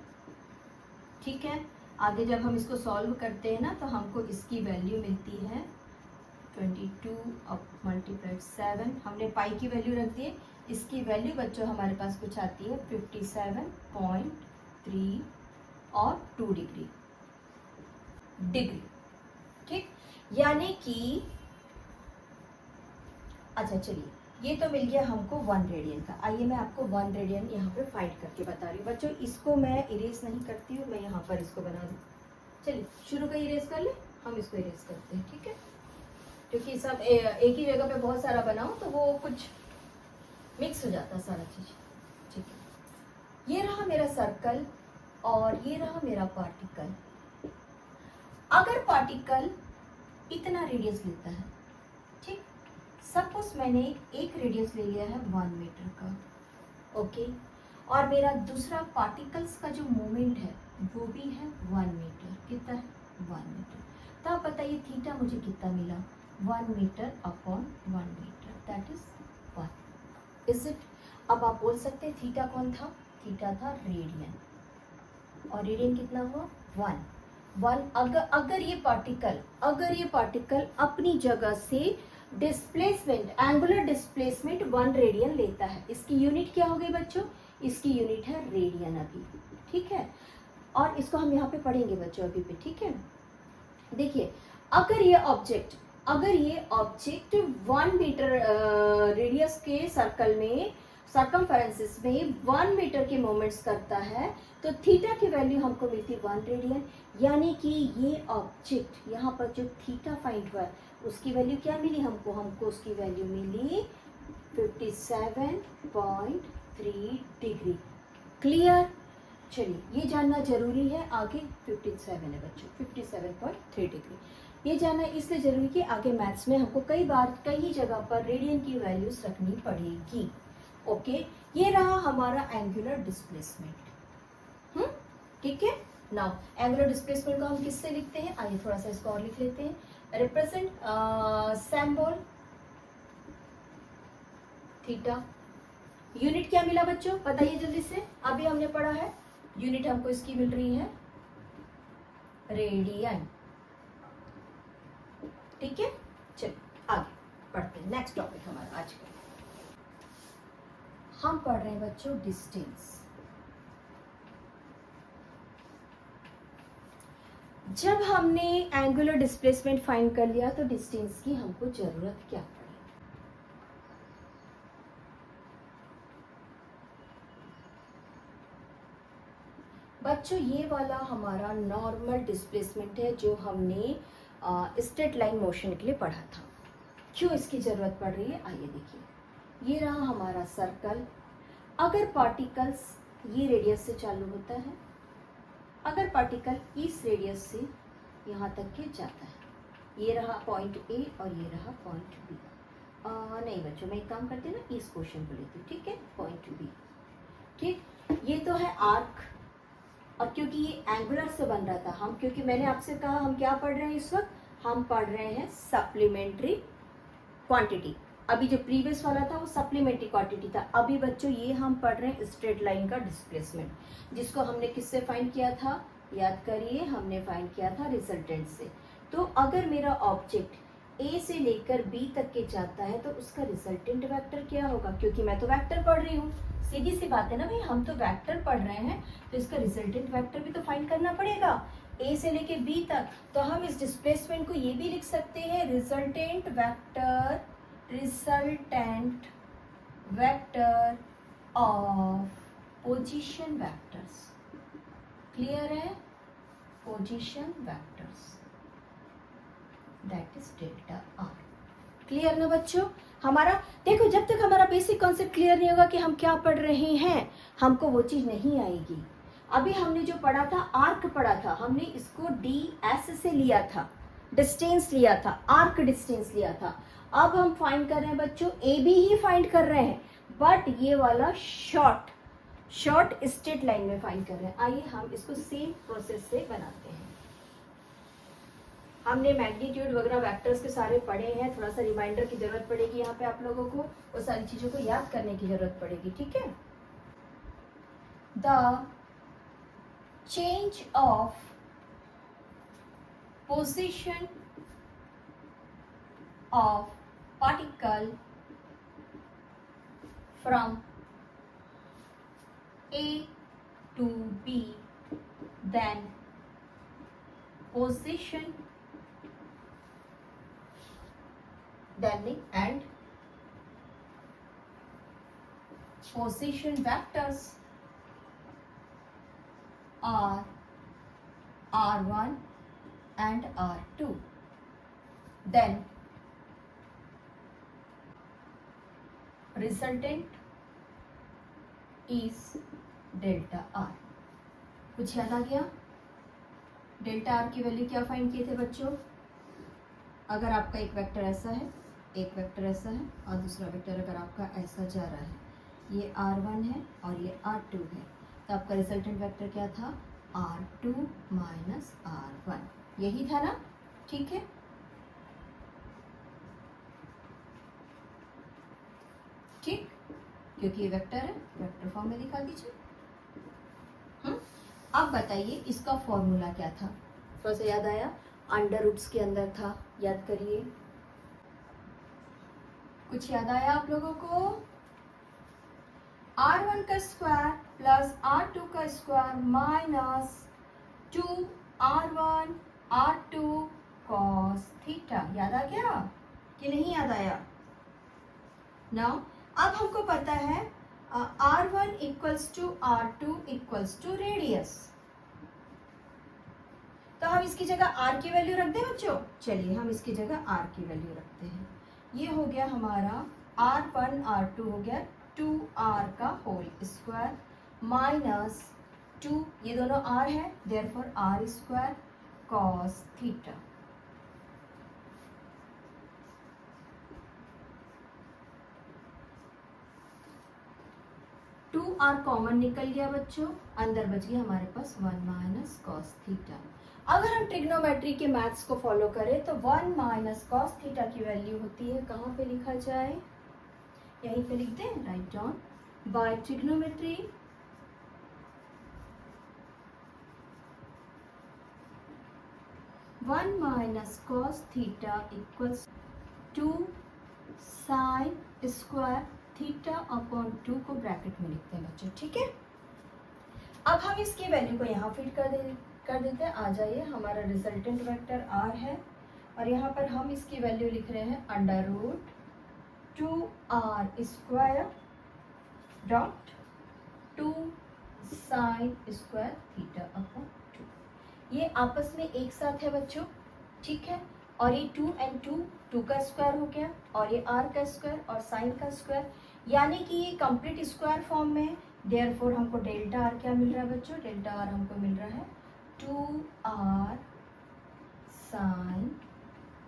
ठीक है। आगे जब हम इसको सॉल्व करते हैं ना तो हमको इसकी वैल्यू मिलती है 22 मल्टीप्लाइड 7, हमने पाई की वैल्यू रख दी है। इसकी वैल्यू बच्चों हमारे पास कुछ आती है 57.3 और 2 डिग्री, ठीक। यानी कि अच्छा चलिए, ये तो मिल गया हमको 1 रेडियन का। आइए मैं आपको 1 रेडियन यहाँ पे फाइंड करके बता रही हूँ बच्चों। इसको मैं इरेज नहीं करती हूँ, मैं यहाँ पर इसको बना दूँ। चलिए शुरू का इरेज कर ले, हम इसको इरेज करते हैं, ठीक है। क्योंकि सब एक ही जगह पे बहुत सारा बनाओ तो वो कुछ मिक्स हो जाता है सारा चीज, ठीक है। ये रहा मेरा सर्कल और ये रहा मेरा पार्टिकल। अगर पार्टिकल इतना रेडियस लेता है, ठीक, सपोज मैंने एक रेडियस ले लिया है 1 मीटर का, ओके, और मेरा दूसरा पार्टिकल्स का जो मूवमेंट है वो भी है 1 मीटर। कितना है? 1 मीटर। तो आप बताइए थीटा मुझे कितना मिला? 1 metre upon 1 metre, that is 1। Is it? अब आप बोल सकते हैं थीटा कौन था? थीटा था रेडियन, और रेडियन कितना हुआ? 1। अगर ये पार्टिकल अपनी जगह से डिस्प्लेसमेंट, एंगुलर डिस्प्लेसमेंट 1 रेडियन लेता है, इसकी यूनिट क्या हो गई बच्चों? इसकी यूनिट है रेडियन अभी, ठीक है। और इसको हम यहाँ पे पढ़ेंगे बच्चों अभी पे, ठीक है। देखिए अगर ये ऑब्जेक्ट 1 मीटर रेडियस के सर्कल में, सर्कमफेरेंसेस में 1 मीटर के मोमेंट्स करता है तो थीटा की वैल्यू हमको मिलती है 1 रेडियन। यानी कि ये ऑब्जेक्ट यहाँ पर जो थीटा फाइंड हुआ है उसकी वैल्यू क्या मिली हमको? हमको उसकी वैल्यू मिली 57.3 डिग्री। क्लियर? चलिए ये जानना जरूरी है। आगे 57 है बच्चों, 57.3 डिग्री। ये जानना इसलिए जरूरी कि आगे मैथ्स में हमको कई बार कई जगह पर रेडियन की वैल्यूज रखनी पड़ेगी, ओके। ये रहा हमारा एंगुलर डिस्प्लेसमेंट, ठीक है। नाउ एंगुलर डिस्प्लेसमेंट को हम किससे लिखते हैं, आइए थोड़ा सा इसको और लिख लेते हैं। Represent symbol theta. यूनिट क्या मिला बच्चों, बताइए जल्दी से, अभी हमने पढ़ा है, यूनिट हमको इसकी मिल रही है रेडियन। ठीक है, चलिए आगे पढ़ते हैं। नेक्स्ट टॉपिक हमारा आज का हम पढ़ रहे हैं बच्चों डिस्टेंस। जब हमने एंगुलर डिस्प्लेसमेंट फाइंड कर लिया तो डिस्टेंस की हमको जरूरत क्या पड़ी। बच्चों ये वाला हमारा नॉर्मल डिस्प्लेसमेंट है जो हमने स्ट्रेट लाइन मोशन के लिए पढ़ा था। क्यों इसकी जरूरत पड़ रही है, आइए देखिए। ये रहा हमारा सर्कल, अगर पार्टिकल्स ये रेडियस से चालू होता है, अगर पार्टिकल इस रेडियस से यहाँ तक के जाता है, ये रहा पॉइंट ए और ये रहा पॉइंट बी। नहीं बच्चों, मैं एक काम करती हूँ ना, इस क्वेश्चन को लेती हूँ, ठीक है, पॉइंट बी। ठीक, ये तो है आर्क, और क्योंकि ये एंगुलर से बन रहा था, हम क्योंकि मैंने आपसे कहा हम क्या पढ़ रहे हैं इस वक्त, हम पढ़ रहे हैं सप्लीमेंट्री क्वांटिटी। अभी जो प्रीवियस वाला था वो सप्लीमेंट्री क्वांटिटी था। अभी बच्चों ये हम पढ़ रहे हैं स्ट्रेट लाइन का डिस्प्लेसमेंट, जिसको हमने किससे फाइंड किया था, याद करिए, हमने फाइंड किया था रिजल्टेंट से। तो अगर मेरा ऑब्जेक्ट ए से लेकर बी तक के जाता है तो उसका रिजल्टेंट वेक्टर क्या होगा, क्योंकि मैं तो वेक्टर पढ़ रही हूँ, सीधी सी बात है ना भाई, हम तो वेक्टर पढ़ रहे हैं, तो इसका रिजल्टेंट वेक्टर भी तो फाइंड करना पड़ेगा ए से लेके बी तक। तो हम इस डिस्प्लेसमेंट को ये भी लिख सकते हैं resultant vector, resultant vector of position vectors. Clear है, position vectors, that is delta r. Clear ना बच्चों हमारा। देखो जब तक हमारा बेसिक कॉन्सेप्ट क्लियर नहीं होगा कि हम क्या पढ़ रहे हैं, हमको वो चीज नहीं आएगी। अभी हमने जो पढ़ा था, आर्क पढ़ा था, हमने इसको डी एस से लिया था, डिस्टेंस लिया था, आर्क डिस्टेंस लिया था। अब हम फाइंड कर रहे हैं बच्चों, ए बी ही फाइंड कर रहे हैं, बट ये वाला शॉर्ट स्ट्रेट लाइन में फाइंड कर रहे हैं। आइए हम इसको सेम प्रोसेस से बनाते हैं। हमने मैग्नीट्यूड वगैरह वेक्टर्स के सारे पढ़े हैं, थोड़ा सा रिमाइंडर की जरूरत पड़ेगी यहाँ पे आप लोगों को, वो सारी चीजों को याद करने की जरूरत पड़ेगी, ठीक है। The change of position of particle from A to B, then position and position vectors are R1 and R2. Then resultant is delta R. कुछ याद आ गया, डेल्टा आर की वैल्यू क्या फाइंड किए थे बच्चों, अगर आपका एक वेक्टर ऐसा है, एक वेक्टर ऐसा है और दूसरा वेक्टर अगर आपका ऐसा जा रहा है, ये R1 है और ये R2 है, तो आपका रिजल्टेंट वेक्टर क्या था, R2 माइनस R1, यही था ना, ठीक है। ठीक, क्योंकि ये वेक्टर है, वेक्टर फॉर्म में दिखा दीजिए। अब बताइए इसका फॉर्मूला क्या था, थोड़ा सा याद आया, अंडर रूट्स के अंदर था, याद करिए, कुछ याद आया आप लोगों को, R1 का स्क्वायर प्लस R2 का square minus 2R1 R2 cos theta, याद आ गया कि नहीं याद आया। नाउ अब हमको पता है R1 equals to R2 equals to radius, तो हम इसकी जगह R की वैल्यू रख दें बच्चों, चलिए हम इसकी जगह R की वैल्यू रखते हैं। ये हो गया हमारा R1 R2 हो गया 2R का होल स्क्वायर माइनस 2, ये दोनों R है, therefore R square cos theta. 2r common निकल गया बच्चों, अंदर बच गया हमारे पास 1 माइनस कॉस थीटा। अगर हम ट्रिग्नोमेट्री के मैथ्स को फॉलो करें तो 1 माइनस कॉस थीटा की वैल्यू होती है, कहाँ पे लिखा जाए, यहीं पे लिख दें, write down, by trigonometry 1 minus cos theta equals 2 sine square theta upon 2 को ब्रैकेट में लिखते हैं बच्चों, ठीक है। अब हम इसकी वैल्यू को यहाँ फिट कर देते हैं। आ जाइए, हमारा रिजल्टेंट वेक्टर r है और यहाँ पर हम इसकी वैल्यू लिख रहे हैं under root 2r square dot 2 sine square theta upon 2। ये आपस में एक साथ है बच्चों, ठीक है। और ये 2 and 2 का स्क्वायर हो गया, और ये r का स्क्वायर और साइन का स्क्वायर, यानी कि ये कंप्लीट स्क्वायर फॉर्म में है। देयरफॉर हमको डेल्टा r क्या मिल रहा है बच्चों, डेल्टा r हमको मिल रहा है 2r साइन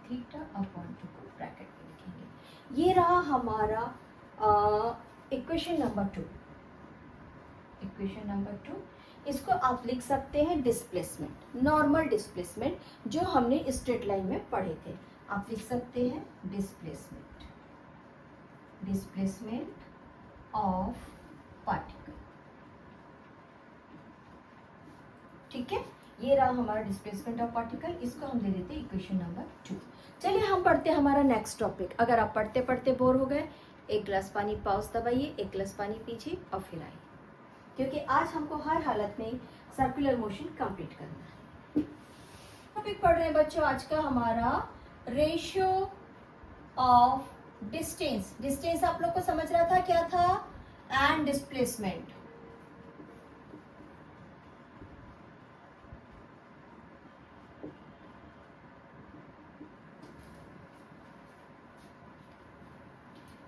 थीटा अपॉन 2 को ब्रैकेट में लिखेंगे। ये रहा हमारा इक्वेशन नंबर 2। इक्वेशन नंबर 2, इसको आप लिख सकते हैं डिस्प्लेसमेंट, नॉर्मल डिस्प्लेसमेंट, जो हमने स्ट्रेट लाइन में पढ़े थे। आप लिख सकते हैं डिस्प्लेसमेंट, डिस्प्लेसमेंट ऑफ पार्टिकल, ठीक है। ये रहा हमारा डिस्प्लेसमेंट ऑफ पार्टिकल, इसको हम दे देते हैं इक्वेशन नंबर 2। चलिए हम पढ़ते हैं हमारा नेक्स्ट टॉपिक। अगर आप पढ़ते पढ़ते बोर हो गए, एक गिलास पानी पॉज दबाइए, एक गिलास पानी पीजिए और फिर आइए, क्योंकि आज हमको हर हालत में सर्कुलर मोशन कंप्लीट करना है। टॉपिक पढ़ रहे हैं बच्चों आज का हमारा रेशियो ऑफ डिस्टेंस। डिस्टेंस आप लोग को समझ रहा था क्या था, एंड डिस्प्लेसमेंट।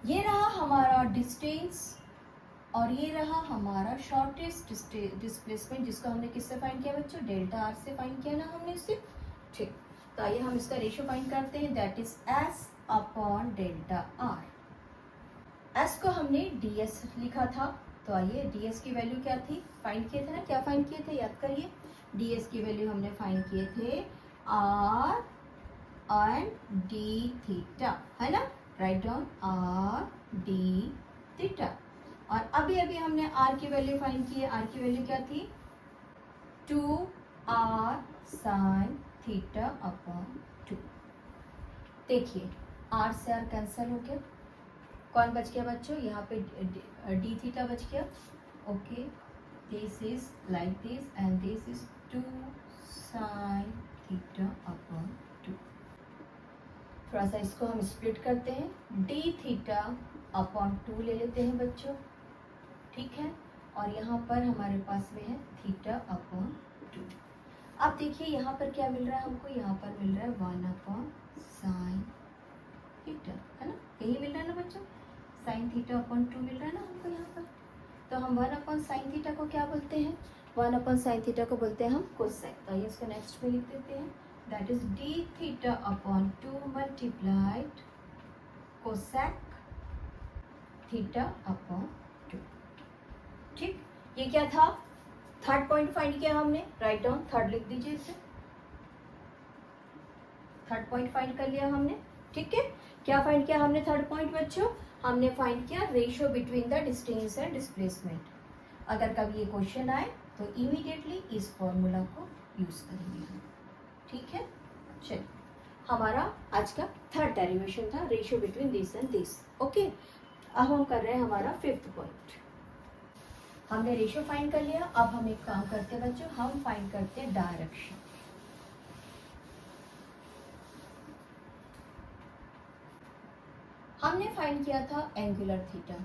ये रहा हमारा डिस्टेंस और ये रहा हमारा शॉर्टेस्ट डिस्प्लेसमेंट, जिसको हमने किससे फाइंड किया बच्चों, डेल्टा आर से फाइंड किया ना हमने इसे, ठीक। तो आइए हम इसका रेशियो फाइंड करते हैं, that is S upon delta R. S को हमने ds लिखा था, तो आइए ds की वैल्यू क्या थी, फाइंड किए थे ना, क्या फाइंड किए थे, याद करिए। ds की वैल्यू हमने फाइंड किए थे r एंड d थीटा, है ना, write down r d theta. और अभी अभी हमने r की वैल्यू फाइंड की है, r की वैल्यू क्या थी, 2r साइन थीटा अपॉन 2। देखिए r से r कैंसिल हो गया, कौन बच गया बच्चों, यहाँ पे d थीटा बच गया, okay. This is like this and this is 2 sine theta upon 2। थोड़ा सा इसको हम स्प्लिट करते हैं, d थीटा अपॉन 2 ले लेते हैं बच्चों, ठीक है। और यहाँ पर हमारे पास में है थीटा अपॉन 2। अब देखिए यहाँ पर क्या मिल रहा है हमको, यहाँ पर मिल रहा है 1 अपॉन साइन थीटा, है ना, यही मिल रहा है ना बच्चों, साइन थीटा अपॉन 2 मिल रहा है ना हमको यहाँ पर। तो हम 1 अपॉन साइन थीटा को क्या बोलते हैं, 1 अपॉन साइन थीटा को बोलते हैं हम कोसेक। तो आइए इसको नेक्स्ट में लिख देते हैं, that is d theta upon 2 multiplied cosec theta upon 2, ठीक। ये क्या था, थर्ड पॉइंट फाइंड किया हमने, राइट डाउन, थर्ड लिख दीजिए इसे, थर्ड पॉइंट फाइंड कर लिया हमने, ठीक है। क्या फाइंड किया हमने थर्ड पॉइंट बच्चों, हमने फाइंड किया ratio between the distance and displacement. अगर कभी ये क्वेश्चन आए तो इमीडिएटली इस फॉर्मूला को यूज करेंगे हम, ठीक है। चलिए हमारा आज का थर्ड डेरिवेशन था, ratio between this and this, okay. अब हम कर रहे हैं हमारा फिफ्थ पॉइंट। हमने रेशियो फाइंड कर लिया, अब हम एक काम करते हैं बच्चों, हम फाइंड करते हैं डायरेक्शन। हमने फाइंड किया था एंगुलर थीटा।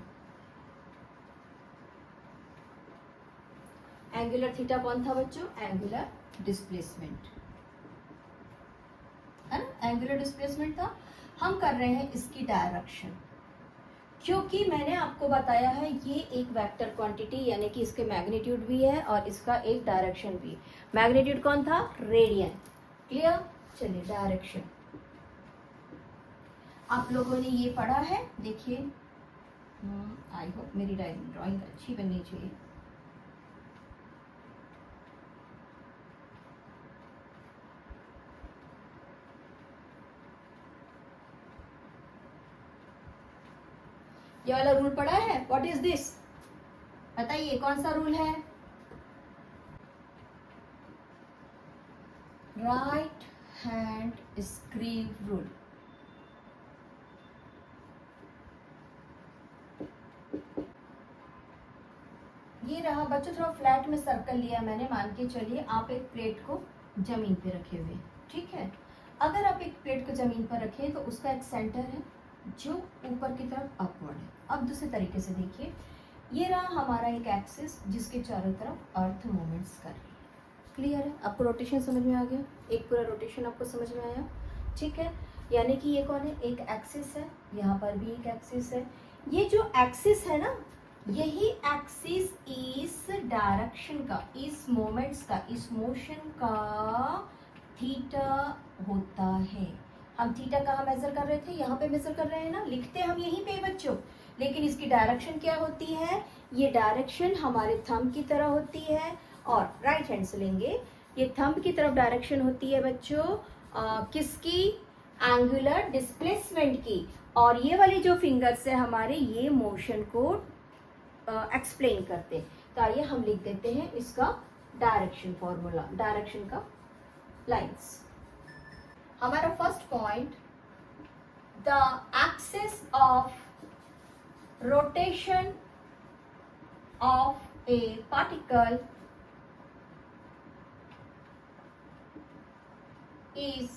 एंगुलर थीटा कौन था बच्चों, एंगुलर डिस्प्लेसमेंट, है ना, एंगुलर डिस्प्लेसमेंट था। हम कर रहे हैं इसकी डायरेक्शन, क्योंकि मैंने आपको बताया है ये एक वेक्टर क्वांटिटी, यानी कि इसके मैग्नीट्यूड भी है और इसका एक डायरेक्शन भी। मैग्नीट्यूड कौन था, रेडियन, क्लियर। चलिए डायरेक्शन आप लोगों ने ये पढ़ा है, देखिए आई होप मेरी ड्राइंग अच्छी बननी चाहिए। ये वाला रूल पढ़ा है, व्हाट इज दिस, बताइए कौन सा रूल है? Right hand screw rule. ये रहा बच्चों, थोड़ा फ्लैट में सर्कल लिया मैंने, मान के चलिए आप एक प्लेट को जमीन पे रखे हुए, ठीक है। अगर आप एक प्लेट को जमीन पर रखें तो उसका एक सेंटर है जो ऊपर की तरफ अपवर्ड है। अब दूसरे तरीके से देखिए, ये रहा हमारा एक एक्सिस जिसके चारों तरफ अर्थ मूवमेंट्स कर रही है। क्लियर है? आपको रोटेशन समझ में आ गया? एक पूरा रोटेशन आपको समझ में आया, ठीक है। यानी कि ये कौन है, एक एक्सिस है, यहाँ पर भी एक एक्सिस है। ये जो एक्सिस है ना, यही एक्सिस इस डायरेक्शन का, इस मोमेंट्स का, इस मोशन का थीटा होता है। हम थीटा कहाँ मेजर कर रहे थे, यहाँ पे मेजर कर रहे हैं ना, लिखते हम यहीं पे बच्चों, लेकिन इसकी डायरेक्शन क्या होती है, ये डायरेक्शन हमारे थंब की तरह होती है। और राइट हैंड से लेंगे, ये थंब की तरफ डायरेक्शन होती है बच्चों, किसकी, एंगुलर डिस्प्लेसमेंट की। और ये वाली जो फिंगर्स है हमारे, ये मोशन को एक्सप्लेन करते। तो आइए हम लिख देते हैं इसका डायरेक्शन फॉर्मूला, डायरेक्शन का लाइंस। हमारा first point, the axis of rotation of A particle is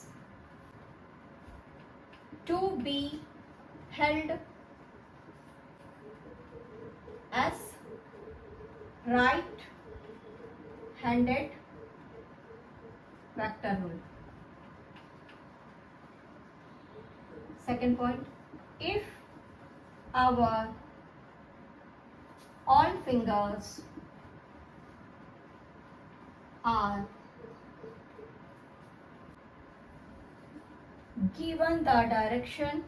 to be held as right-handed vector rule. Second point, if our all fingers are given the direction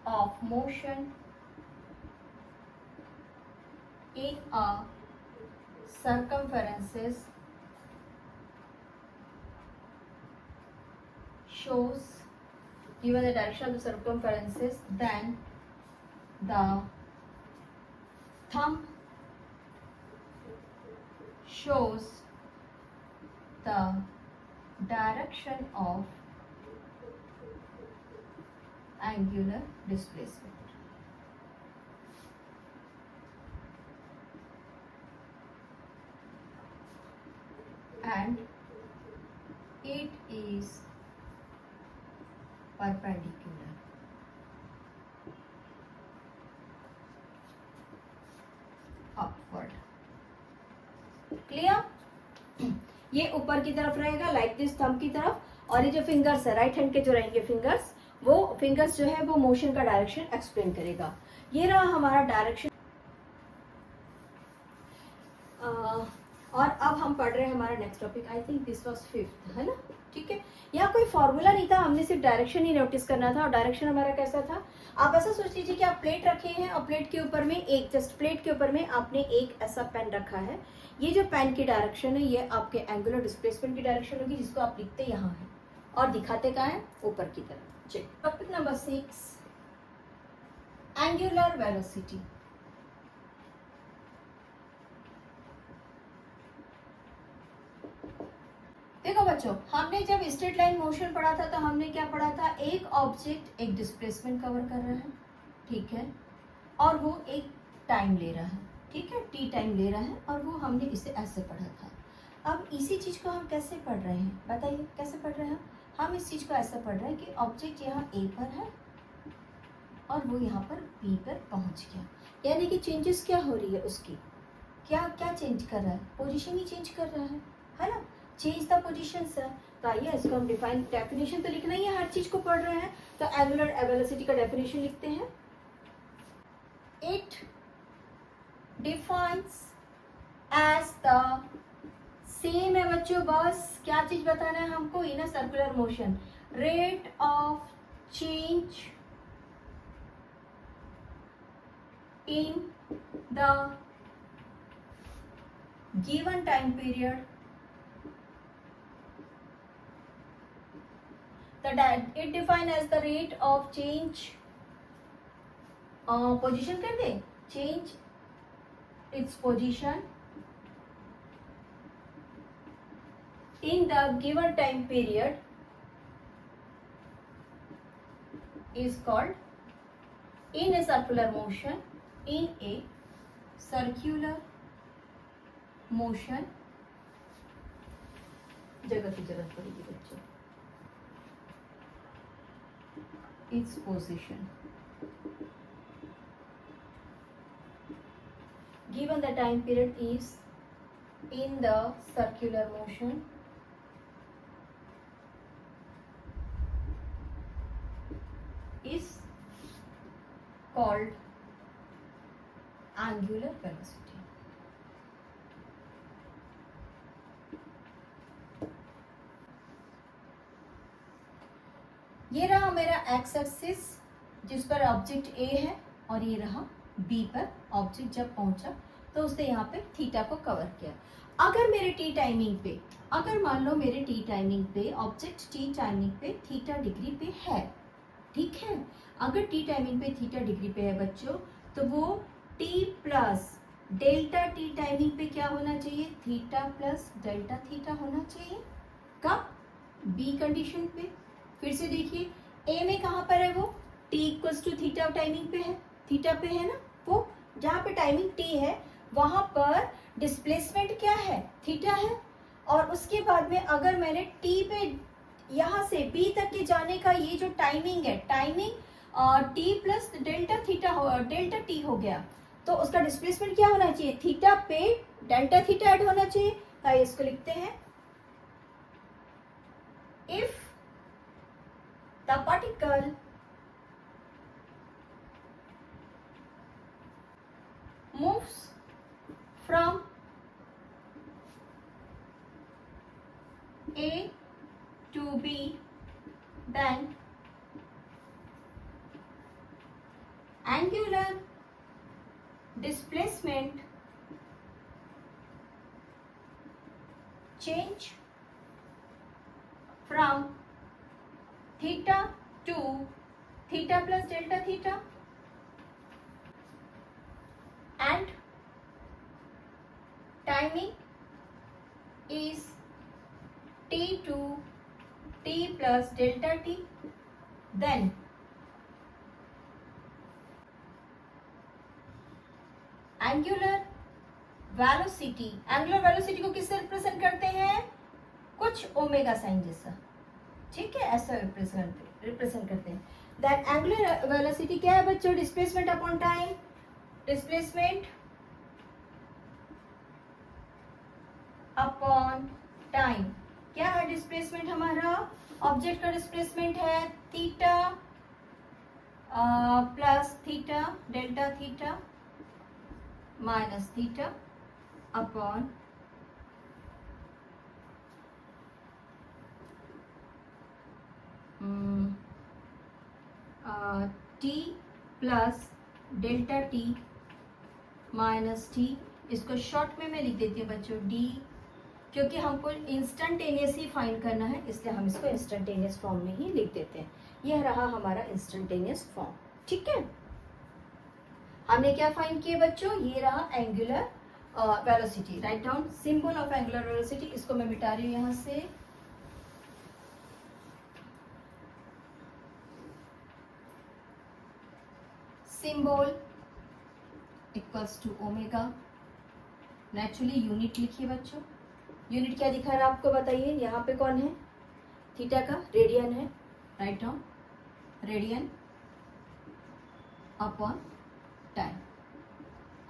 of motion in a circumferences shows, given the direction of the circumferences, then the thumb shows the direction of angular displacement. And it is perpendicular. Upward. Clear? ये ऊपर की तरफ रहेगा like this, thumb की तरफ, और ये जो फिंगर्स है राइट हैंड के जो रहेंगे फिंगर्स, वो फिंगर्स जो है वो मोशन का डायरेक्शन एक्सप्लेन करेगा। ये रहा हमारा डायरेक्शन। और अब हम पढ़ रहे हैं हमारा next topic, I think this was fifth, है ना, ठीक है। यहाँ कोई फॉर्मूला नहीं था, हमने सिर्फ डायरेक्शन ही नोटिस करना था। और डायरेक्शन हमारा कैसा था, आप ऐसा सोच लीजिए कि आप प्लेट रखे हैं और प्लेट के ऊपर में एक, जस्ट प्लेट के ऊपर में आपने एक ऐसा पेन रखा है। ये जो पेन की डायरेक्शन है ये आपके एंगुलर डिस्प्लेसमेंट की डायरेक्शन होगी, जिसको आप लिखते यहाँ है और दिखाते कहाँ है, ऊपर की तरफ। चलिए टॉपिक नंबर 6, एंगुलर वेलोसिटी। देखो बच्चों, हमने जब स्ट्रेट लाइन मोशन पढ़ा था तो हमने क्या पढ़ा था, एक ऑब्जेक्ट एक डिस्प्लेसमेंट कवर कर रहा है, ठीक है, और वो एक टाइम ले रहा है, ठीक है, टी टाइम ले रहा है, और वो हमने इसे ऐसे पढ़ा था। अब इसी चीज को हम कैसे पढ़ रहे हैं, बताइए कैसे पढ़ रहे हैं हम इस चीज को ऐसे पढ़ रहे हैं कि ऑब्जेक्ट यहाँ ए पर है और वो यहाँ पर बी पर पहुंच गया, यानी कि चेंजेस क्या हो रही है उसकी, क्या क्या चेंज कर रहा है, पोजीशन ही चेंज कर रहा है ना, चेंज द पोजीशन सर। तो आइए इसको हम डिफाइन, डेफिनेशन तो लिखना ही है, हर चीज को पढ़ रहे हैं तो एंगुलर वेलोसिटी का डेफिनेशन लिखते हैं। It defines as the, same है बच्चों, बस क्या चीज बताना है हमको, in a circular motion, rate of change in the given time period, it defined as the rate of change, position कर दे, change its position in the given time period is called in a circular motion, in a circular motion, जगह की जरूरत पड़ेगी बच्चों, its position given the time period is in the circular motion is called angular velocity. ये रहा मेरा x axis जिस पर ऑब्जेक्ट ए है, और ये रहा बी पर ऑब्जेक्ट जब पहुंचा तो उसने यहाँ पे थीटा को कवर किया। अगर मेरे टी टाइमिंग पे, अगर मान लो मेरे टी टाइमिंग पे ऑब्जेक्ट टी टाइमिंग पे थीटा डिग्री पे है, ठीक है, अगर टी टाइमिंग पे थीटा डिग्री पे है बच्चों, तो वो T plus delta T timing पे क्या होना चाहिए, थीटा प्लस डेल्टा थीटा होना चाहिए। कब, बी कंडीशन पे। फिर से देखिए, ए में कहाँ पर है वो, T equals to theta timing पे है, थीटा पे है ना, वो जहाँ पे टाइमिंग टी है वहां पर डिस्प्लेसमेंट क्या है, थीटा है। और उसके बाद में अगर मैंने टी पे यहाँ से बी तक के जाने का ये जो टाइमिंग है, timing T plus delta theta delta T हो गया, तो उसका डिस्प्लेसमेंट क्या होना चाहिए, थीटा पे डेल्टा थीटा ऐड होना चाहिए। तो इसको लिखते हैं, if the particle moves from A to B, then angular displacement change from theta to theta plus delta theta, and timing is t to t plus delta t, then angular velocity, angular velocity को किससे represent करते हैं, कुछ omega sine जैसा, ठीक है, ऐसा represent करते हैं। दैट एंगुलर वेलोसिटी क्या है बच्चों, displacement upon time, displacement upon time. क्या है डिस्प्लेसमेंट हमारा, ऑब्जेक्ट का डिस्प्लेसमेंट है theta plus theta delta theta minus theta upon T plus delta T minus T. इसको शॉर्ट में मैं लिख देती हूँ बच्चों डी, क्योंकि हमको इंस्टेंटेनियस ही फाइंड करना है, इसलिए हम इसको इंस्टेंटेनियस फॉर्म में ही लिख देते हैं। यह रहा हमारा इंस्टेंटेनियस फॉर्म, ठीक है। हमने क्या फाइंड किए बच्चों, ये रहा angular velocity. Write down symbol of angular velocity, इसको मैं मिटा रही हूँ यहाँ से। Symbol equals to omega. Naturally unit लिखिए बच्चों, यूनिट क्या दिखा रहा है आपको बताइए, यहाँ पे कौन है, थीटा का रेडियन है। Right down radian upon time.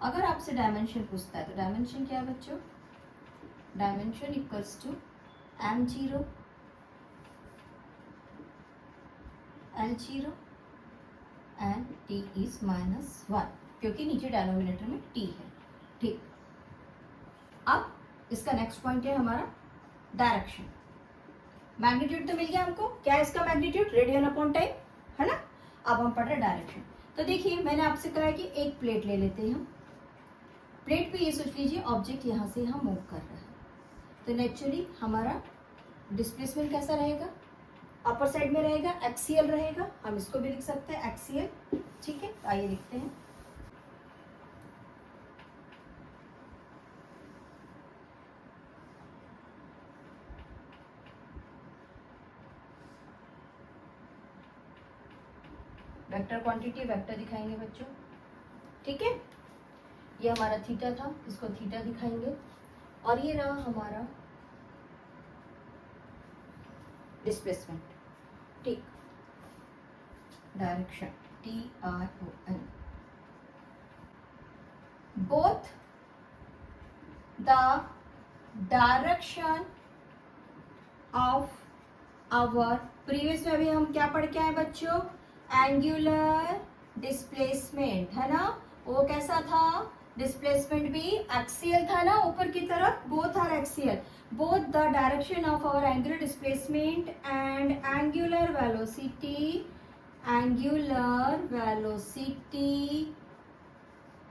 अगर आपसे डायमेंशन पूछता है तो डायमेंशन क्या है बच्चों, dimension equals to m0 L0 and t is -1, क्योंकि नीचे डिनोमिनेटर में t है, ठीक। अब इसका नेक्स्ट पॉइंट है हमारा डायरेक्शन। मैग्नीट्यूड तो मिल गया हमको, क्या है इसका मैग्नीट्यूड, रेडियन अपॉन टाइम, है ना। अब हम पढ़ रहे डायरेक्शन। तो देखिए मैंने आपसे कहा है कि एक प्लेट ले लेते हैं हम। प्लेट पे ये सोच लीजिए ऑब्जेक्ट यहाँ से यहाँ मूव कर रहा है, तो नेचुरली हमारा डिस्प्लेसमेंट कैसा रहेगा, अपर साइड में रहेगा, एक्सियल रहेगा। हम इसको भी लिख सकते हैं एक्सियल, ठीक है। आइए लिखते हैं। वेक्टर क्वांटिटी वेक्टर दिखाएंगे बच्चों, ठीक है। ये हमारा थीटा था, इसको थीटा दिखाएंगे। और ये रहा हमारा डिस्प्लेसमेंट, ठीक। Direction TRON, both the direction of our, previous में अभी हम क्या पढ़ के आए बच्चों, एंगुलर डिस्प्लेसमेंट, है ना। वो कैसा था, डिस्प्लेसमेंट भी एक्सियल था ना, ऊपर की तरफ, both are axial. Both the direction of our angular displacement and angular velocity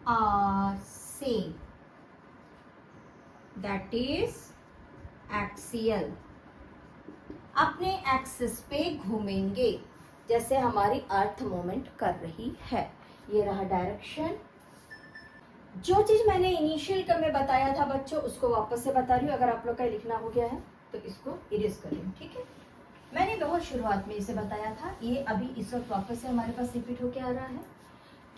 are same, that is axial. अपने एक्सिस पे घूमेंगे जैसे हमारी अर्थ मूवमेंट कर रही है। ये रहा डायरेक्शन। जो चीज मैंने इनिशियल क्रम में बताया था बच्चों, उसको वापस से बता रही हूँ। अगर आप लोग का लिखना हो गया है तो इसको इरेज कर लूँ, ठीक है। मैंने बहुत शुरुआत में इसे बताया था, ये अभी इस वक्त वापस से हमारे पास रिपीट होके आ रहा है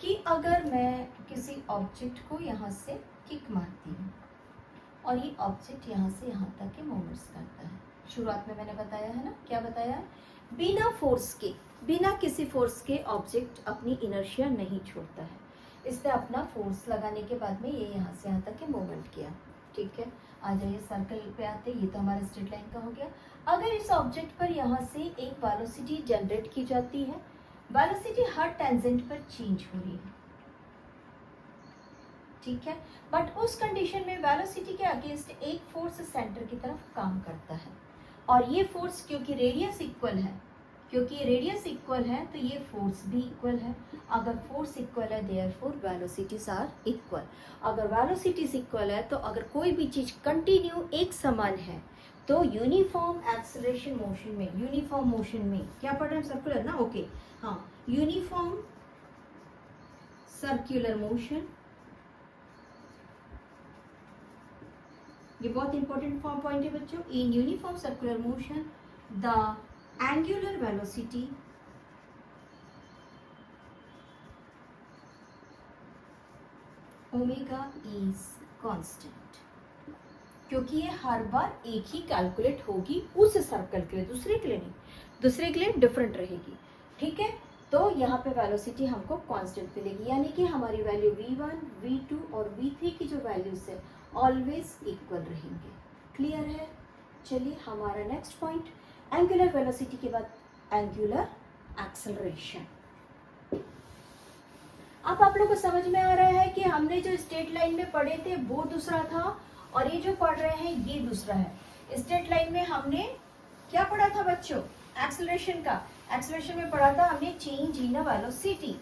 कि अगर मैं किसी ऑब्जेक्ट को यहाँ से किक मारती हूँ और ये ऑब्जेक्ट यहाँ से यहाँ तक के मूवमेंट्स करता है, शुरुआत में मैंने बताया है ना, क्या बताया है, बिना फोर्स के, बिना किसी फोर्स के ऑब्जेक्ट अपनी इनर्शिया नहीं छोड़ता है। इसने अपना फोर्स लगाने के बाद में ये यहाँ से यहाँ तक के मूवमेंट किया, ठीक है। आ जाइए सर्कल पे आते, ये तो हमारा स्ट्रेट लाइन का हो गया। अगर इस ऑब्जेक्ट पर यहाँ से एक वेलोसिटी जनरेट की जाती है, वेलोसिटी हर टेंजेंट पर चेंज हो रही है, ठीक है। बट उस कंडीशन में वेलोसिटी के अगेंस्ट एक फोर्स सेंटर की तरफ काम करता है, और ये फोर्स क्योंकि रेडियस इक्वल है, क्योंकि रेडियस इक्वल है तो ये फोर्स भी इक्वल है। अगर फोर्स इक्वल है देयरफॉर वेलोसिटीज आर इक्वल। अगर वेलोसिटीज इक्वल है तो अगर कोई भी चीज कंटिन्यू एक समान है तो यूनिफॉर्म एक्सेलरेशन मोशन में, यूनिफॉर्म मोशन में क्या पढ़ रहे हैं, सर्कुलर ना, ओके, हाँ, यूनिफॉर्म सर्कुलर मोशन, ये बहुत इंपॉर्टेंट पॉइंट है बच्चों। In uniform circular motion the angular velocity omega is constant, क्योंकि ये हर बार एक ही कैलकुलेट होगी उस सर्कल के लिए, दूसरे के लिए नहीं, दूसरे के लिए डिफरेंट रहेगी, ठीक है। तो यहाँ पे वेलोसिटी हमको कांस्टेंट मिलेगी, यानी कि हमारी वैल्यू v1, v2 और v3 की जो वैल्यूज है ऑलवेज इक्वल रहेंगे। क्लियर है। चलिए हमारा नेक्स्ट पॉइंट, एंगुलर वेलोसिटी के बाद एंगुलर एक्सेलरेशन। अब आप लोग को समझ में आ रहा है कि हमने जो स्ट्रेट लाइन में पढ़े थे वो दूसरा था और ये जो पढ़ रहे हैं ये दूसरा है। स्ट्रेट लाइन में हमने क्या पढ़ा था बच्चों, एक्सेलरेशन का, एक्सेलरेशन में पढ़ा था हमने चेंज इन वेलोसिटी।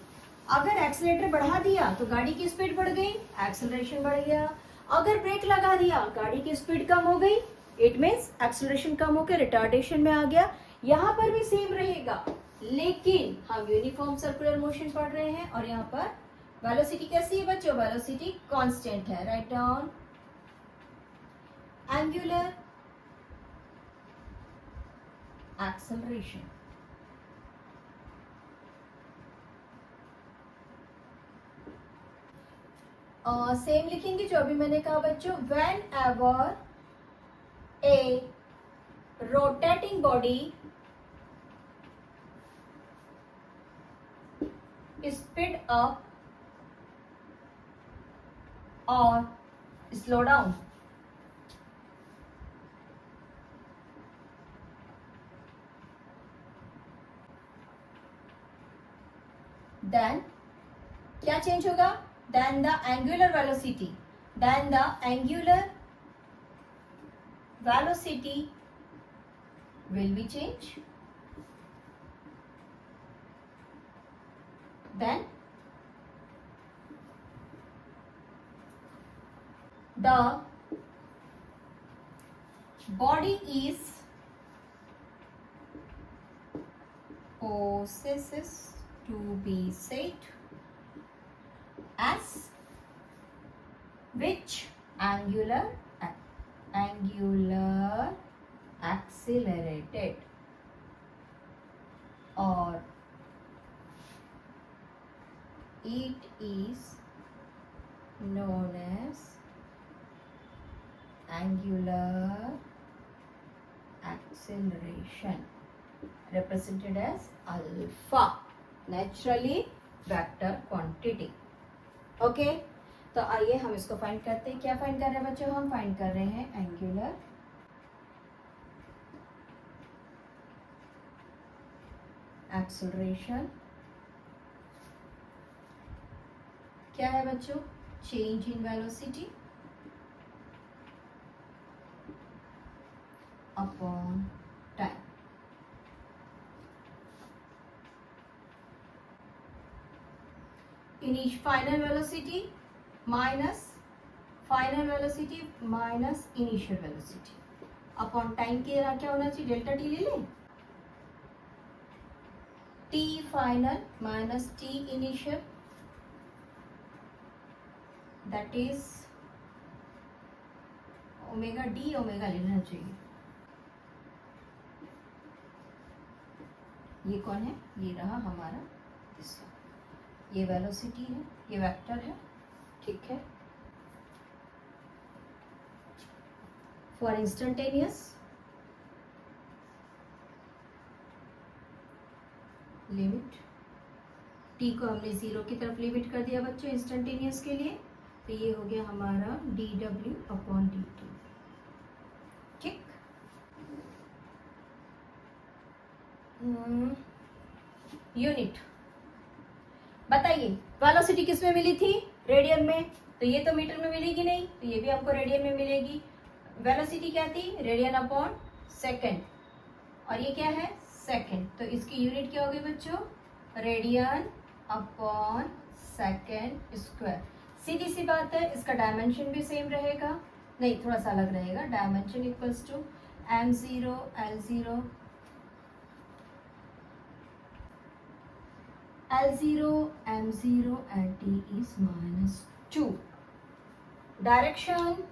अगर एक्सेलरेटर बढ़ा दिया तो गाड़ी की स्पीड बढ़ गई, एक्सेलरेशन बढ़ गया। अगर ब्रेक लगा दिया गाड़ी की स्पीड कम हो गई, इट मीन्स एक्सेलरेशन कम होकर रिटार्डेशन में आ गया। यहाँ पर भी सेम रहेगा, लेकिन हम यूनिफॉर्म सर्कुलर मोशन पढ़ रहे हैं और यहाँ पर वेलोसिटी कैसी है बच्चों, वेलोसिटी कांस्टेंट है। Write down angular acceleration. Same लिखेंगे जो अभी मैंने कहा बच्चों, when ever A rotating body speed up or slow down, then क्या चेंज होगा, then the angular velocity, then the angular velocity will be changed, then the body is possesses to be said as which angular accelerated or it is known as angular acceleration represented as alpha naturally vector quantity. Okay तो आइए हम इसको find करते हैं. क्या find कर रहे हैं बच्चों? हम फाइंड कर रहे हैं एंगुलर एक्सेलरेशन. क्या है बच्चों? Change in velocity upon time. Final velocity minus initial velocity upon time की क्या होना चाहिए? डेल्टा टी ले लें. T final minus T initial that is omega D. Omega लेना चाहिए. ये कौन है? ये रहा हमारा हिस्सा. ये वेलोसिटी है, ये वेक्टर है. ठीक है. फॉर इंस्टेंटेनियस लिमिट टी को हमने 0 की तरफ लिमिट कर दिया बच्चों इंस्टेंटेनियस के लिए. तो ये हो गया हमारा D W upon D T. ठीक. यूनिट बताइए. वेलोसिटी किस में मिली थी? रेडियन में. तो ये तो मीटर में मिलेगी नहीं, तो ये भी हमको रेडियन में मिलेगी. वेलोसिटी क्या थी? Radian upon second. और ये क्या है? सेकेंड. तो इसकी यूनिट क्या होगी बच्चों? Radian upon second square. सीधी सी बात है. इसका डायमेंशन भी सेम रहेगा. नहीं, थोड़ा सा अलग रहेगा. Dimension equals to m0 L0 L0 m0 and t is -2. Direction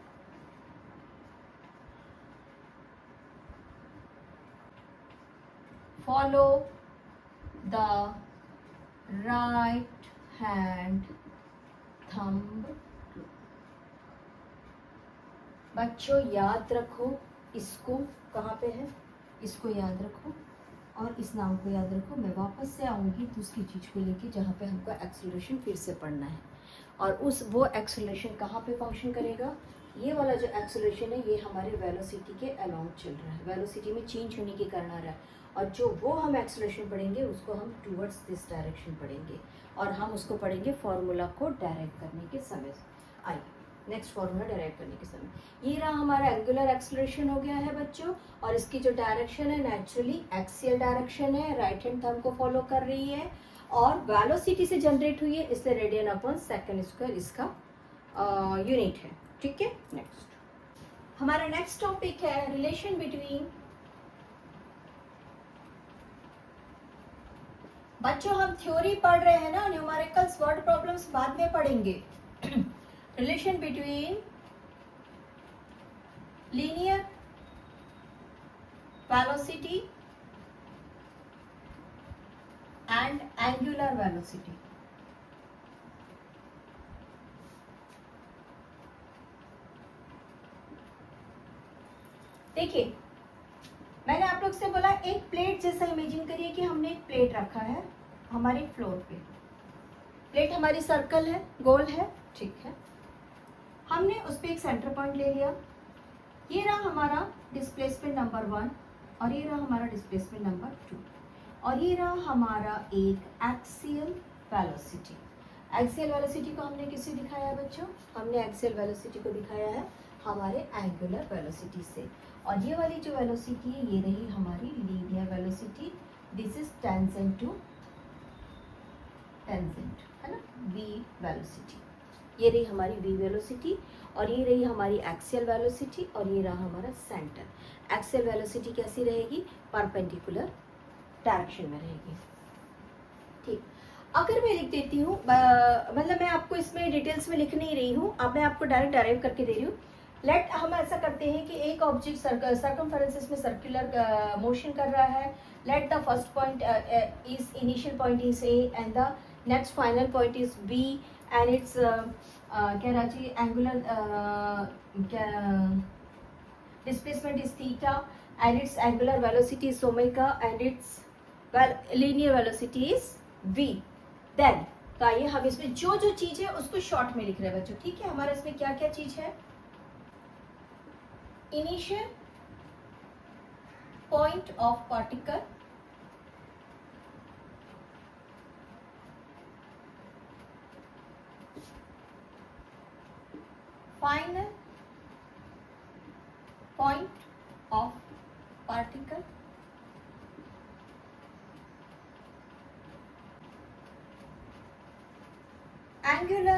follow the right hand thumb. बच्चों याद रखो इसको. कहाँ पे है? इसको याद रखो और इस नाम को याद रखो. मैं वापस से आऊँगी दूसरी चीज़ को लेके जहाँ पे हमको एक्सेलरेशन फिर से पढ़ना है. और वो एक्सेलरेशन कहाँ पे फंक्शन करेगा? ये वाला जो एक्सेलरेशन है ये हमारे वेलोसिटी के अलोंग चल रहा है. वेलोसिटी में चेंज होने के कारण आ रहा है. और जो वो हम एक्सेलरेशन पढ़ेंगे उसको हम टूवर्ड्स दिस डायरेक्शन पढ़ेंगे. और हम उसको पढ़ेंगे फॉर्मूला को डायरेक्ट करने के समय. आइए नेक्स्ट फॉर्मूला डायरेक्ट करने के समय. ये रहा हमारा एंगुलर एक्सेलरेशन हो गया है बच्चों. और इसकी जो डायरेक्शन है नेचुरली एक्सियल डायरेक्शन है. राइट हैंड थंब को फॉलो कर रही है और वेलोसिटी से जनरेट हुई है, इसलिए रेडियन अपॉन सेकंड स्क्वायर इसका यूनिट है. ठीक है. नेक्स्ट हमारा नेक्स्ट टॉपिक है रिलेशन बिटवीन. बच्चों हम थ्योरी पढ़ रहे हैं ना, न्यूमेरिकल्स वर्ड प्रॉब्लम्स बाद में पढ़ेंगे. Relation between linear velocity and angular velocity. देखिए मैंने आप लोग से बोला एक प्लेट जैसा इमेजिन करिए कि हमने एक प्लेट रखा है हमारे फ्लोर पे. प्लेट हमारी सर्कल है, गोल है. ठीक है. हमने उस पर एक सेंटर पॉइंट ले लिया. ये रहा हमारा डिस्प्लेसमेंट नंबर 1 और ये रहा हमारा डिस्प्लेसमेंट नंबर 2 और ये रहा हमारा एक एक्सियल वेलोसिटी. एक्सियल वेलोसिटी को हमने किससे दिखाया है बच्चों? हमने एक्सियल वेलोसिटी को दिखाया है हमारे एंगुलर वेलोसिटी से. और ये वाली जो वेलोसिटी है ये रही हमारी linear velocity. This is tangent to tangent है ना, v वेलोसिटी. ये रही हमारी v वेलोसिटी. और ये रही हमारी एक्सियल वेलोसिटी और ये रहा हमारा सेंटर। एक्सियल वेलोसिटी कैसी रहेगी, परपेंडिकुलर डायरेक्शन में रहेगी। ठीक, अगर मैं लिख देती हूँ, मतलब मैं आपको इसमें डिटेल्स में लिख नहीं रही हूँ, अब मैं आपको डायरेक्ट डेराइव करके दे रही हूँ। लेट हम ऐसा करते हैं कि एक ऑब्जेक्ट सर्कमफेरेंस में सर्कुलर मोशन कर रहा है। Let the first point is initial point is A and the next final point is B and it's क्या राजी एंगुलर क्या displacement is theta and its angular velocity is omega and its linear velocity is v। then तो आइए हम इसमें जो जो चीज है उसको शॉर्ट में लिख रहे हैं बच्चों। ठीक है, हमारा इसमें क्या क्या चीज है, initial point of particle, final point of particle, angular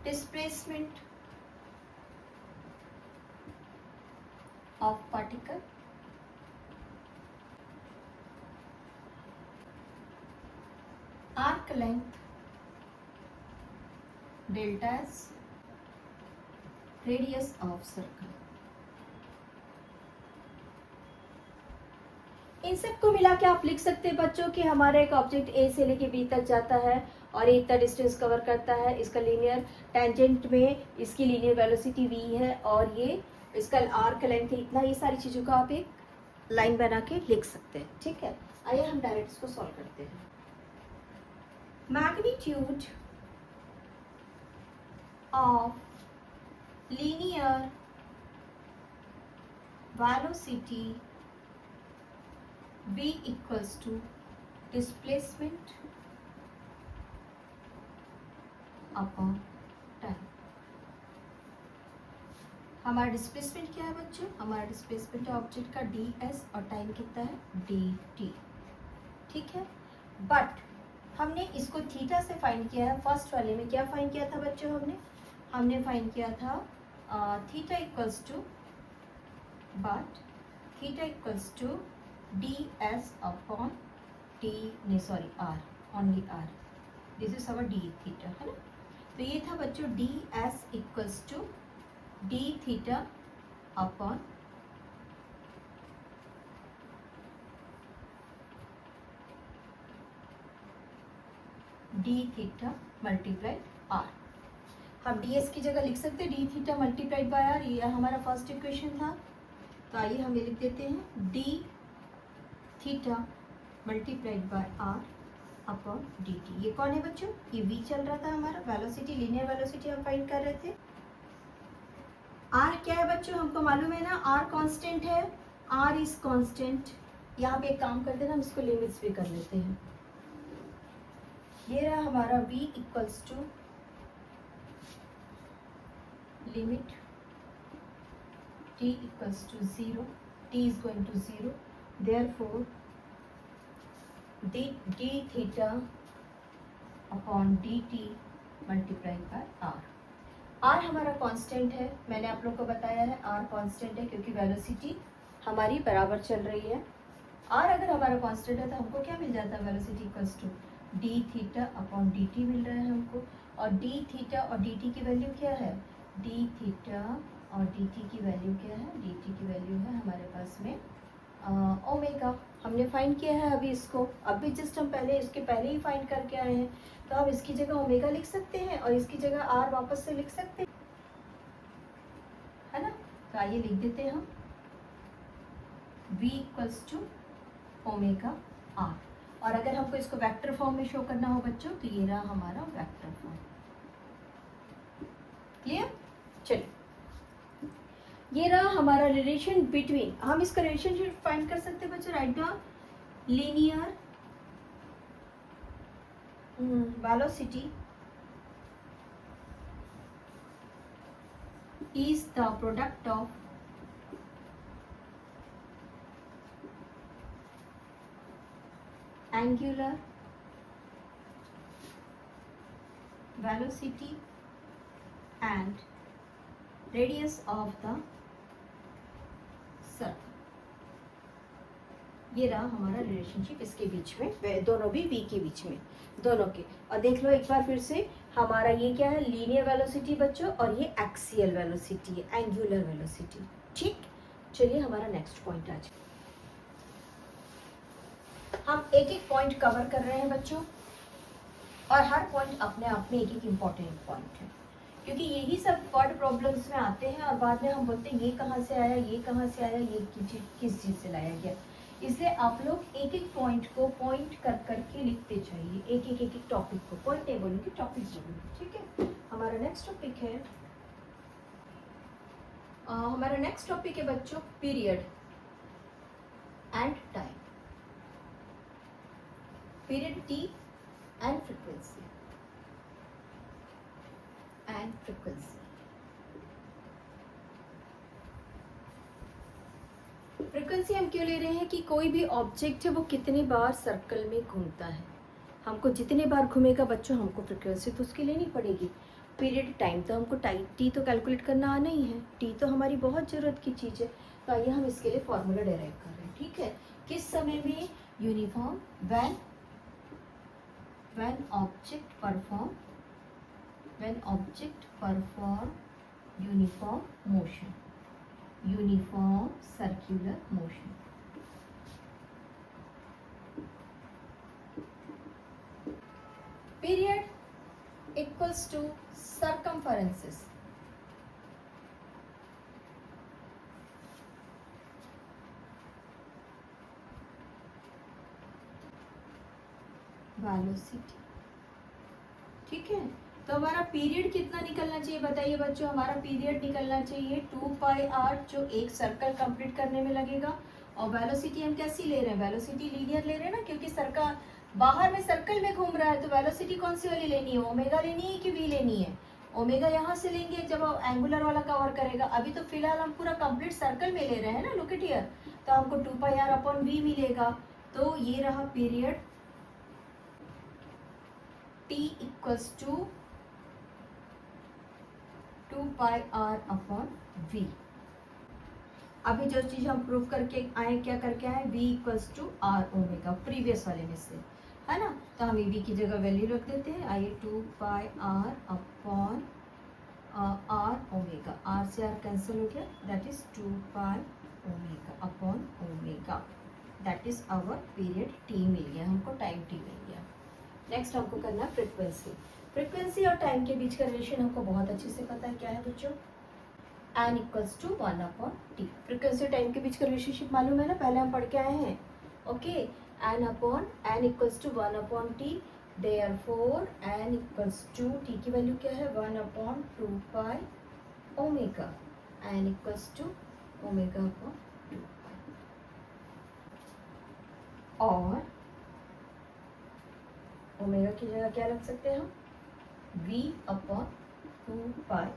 displacement of particle, arc length delta s, radius of circle। इन सबको मिला के आप लिख सकते हैं बच्चों कि हमारा एक ऑब्जेक्ट ए से लेके बी तक जाता है और इतना डिस्टेंस कवर करता है। इसका लीनियर टेंजेंट में इसकी लीनियर वेलोसिटी v है और ये इसका आर्क लेंथ है इतना। ये सारी चीजों का आप एक लाइन बना के लिख सकते हैं। ठीक है, आइए हम डायरेक्ट इसको सॉल्व करते हैं। Magnitude of linear velocity v equals to displacement upon time। हमारा डिस्प्लेसमेंट क्या है बच्चों, हमारा डिस्प्लेसमेंट ऑब्जेक्ट का ds और टाइम कितना है dt। ठीक है, बट हमने इसको थीटा से फाइंड किया है। फर्स्ट वाले में क्या फाइंड किया था बच्चों, हमने फाइंड किया था theta equals to, but theta equals to ds upon t, नहीं sorry r, only r, this is our d theta, है ना। तो ये था बच्चों ds equals to d theta upon d theta multiplied r। हम ds की जगह लिख सकते हैं d theta multiplied by r, ये हमारा फर्स्ट इक्वेशन था। तो आइए हम ये लिख देते हैं d theta multiplied by r upon dt। ये कौन है बच्चों, ये v चल रहा था हमारा, वेलोसिटी लीनियर वेलोसिटी हम फाइंड कर रहे थे। r क्या है बच्चों, हमको मालूम है ना, r कांस्टेंट है, r इज कांस्टेंट। यहाँ पे एक काम करते हैं ना, हम इसको लिमिट्स भी कर लेते हैं। ये रहा हमारा v equals to limit t equals to 0, t is going to 0, therefore d theta upon dt multiplied by r। r हमारा कांस्टेंट है, मैंने आप लोग को बताया है r कांस्टेंट है क्योंकि वेलोसिटी हमारी बराबर चल रही है। r अगर हमारा कांस्टेंट है तो हमको क्या मिल जाता है, velocity equals to d theta upon dt मिल रहा है हमको। और d थीटा और dt की वैल्यू क्या है, d थीटा और dt की वैल्यू क्या है, dt की वैल्यू है हमारे पास में ओमेगा। हमने फाइंड किया है अभी इसको, अभी जस्ट हम पहले इसके पहले ही फाइंड करके आए हैं। तो हम इसकी जगह ओमेगा लिख सकते हैं और इसकी जगह आर वापस से लिख सकते हैं, है ना। तो आइए लिख देते हैं हम v equals to omega R. और अगर हमको इसको वेक्टर फॉर्म में शो करना हो बच्चों तो ये रहा हमारा वेक्टर फॉर्म। क्लियर, चलिए ये रहा हमारा रिलेशन बिटवीन, हम इसका रिलेशनशिप फाइंड कर सकते हैं बच्चों। Write down linear velocity is the product of angular velocity and radius of the circle. ये रहा हमारा रिलेशनशिप इसके बीच में, दोनों भी v के बीच में, दोनों के। और देख लो एक बार फिर से, हमारा ये क्या है, लीनियर वेलोसिटी बच्चों, और ये एक्सियल वेलोसिटी है, एंगुलर वेलोसिटी। ठीक, चलिए हमारा नेक्स्ट पॉइंट आज हम एक एक पॉइंट कवर कर रहे हैं बच्चों, और हर पॉइंट अपने आप में एक एक इम्पॉर्टेंट पॉइंट है, क्योंकि यही सब वर्ड प्रॉब्लम्स में आते हैं और बाद में हम बोलते हैं ये कहाँ से आया, ये कहाँ से आया, ये किस चीज़ से लाया गया। इसलिए आप लोग एक एक पॉइंट को पॉइंट कर करके लिखते चाहिए, एक एक टॉपिक को, पॉइंट नहीं बोलूँगी, टॉपिक बोलूँगी। ठीक है, हमारा नेक्स्ट टॉपिक है बच्चों period and time. Period T and frequency frequency हम क्यों ले रहे हैं कि कोई भी ऑब्जेक्ट है वो कितनी बार सर्कल में घूमता है, हमको जितने बार घूमेगा बच्चों हमको फ्रीक्वेंसी तो उसकी लेनी पड़ेगी। पीरियड टाइम तो हमको टी तो कैलकुलेट करना आना ही है, टी तो हमारी बहुत ज़रूरत की चीज़ है, तो आइए हम इसके लिए फॉर्मूला डेराइव कर रहे हैं। ठीक है, किस समय में, uniform when object perform uniform motion, uniform circular motion. Period equals to circumferences, velocity. ठीक है, तो हमारा पीरियड कितना निकलना चाहिए बताइए बच्चों, हमारा पीरियड निकलना चाहिए 2πr, जो एक सर्कल कंप्लीट करने में लगेगा। और वेलोसिटी हम कैसी ले रहे हैं, वेलोसिटी लीनियर ले रहे हैं ना, क्योंकि सर्कल बाहर में सर्कल में घूम रहा है, तो वेलोसिटी कौन सी वाली लेनी है, ओमेगा लेनी है कि वी लेनी है। ओमेगा यहाँ से लेंगे जब एंगुलर वाला कवर करेगा, अभी तो फिलहाल हम पूरा कंप्लीट सर्कल में ले रहे हैं ना, लुक एट हियर, तो हमको 2πr/v मिलेगा। तो ये रहा period t equals to 2πr/v। अभी जो चीज हम प्रूव करके आए, क्या करके आए, v equals to r omega, previous वाले में से, है ना, तो हम v की जगह वैल्यू रख देते हैं, आइए 2πr/r ओमेगा, r से r कैंसिल हो गया, दैट इज 2π/ओमेगा, that is our period t मिल गया हमको, टाइम t मिल गया। नेक्स्ट हमको करना है फ्रीक्वेंसी और टाइम के बीच का रिलेशन हमको बहुत अच्छे से पता है, क्या है बच्चों, n equals to 1/t। Frequency और टाइम के बीच का रिलेशनशिप मालूम है ना, पहले हम पढ़ के आए हैं। Okay, n equals to 1/t, therefore n equals to, t की वैल्यू क्या है, 1/2π omega, n equals to omega. और ओमेगा की जगह क्या रख सकते हैं हम, v/2πr।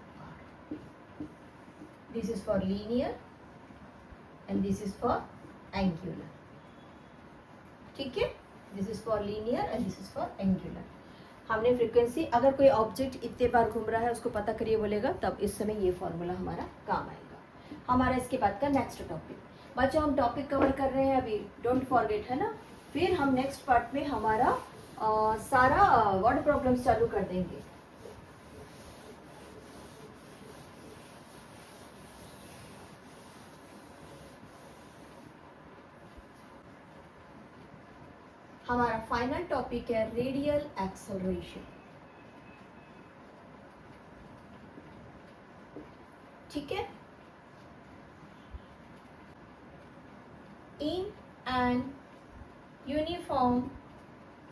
This is for linear and this is for angular. ठीक है, this is for linear and this is for angular. हमने फ्रीक्वेंसी, अगर कोई ऑब्जेक्ट इतने बार घूम रहा है उसको पता करिए बोलेगा, तब इस समय ये फॉर्मूला हमारा काम आएगा। हमारा इसके बाद का नेक्स्ट टॉपिक, बच्चों हम टॉपिक कवर कर रहे हैं अभी, डोंट फॉरगेट, है ना। फिर हम नेक्स्ट पार्ट में हमारा सारा वर्ड प्रॉब्लम्स चालू कर देंगे। हमारा फाइनल टॉपिक है रेडियल एक्सेलरेशन। ठीक है, in an uniform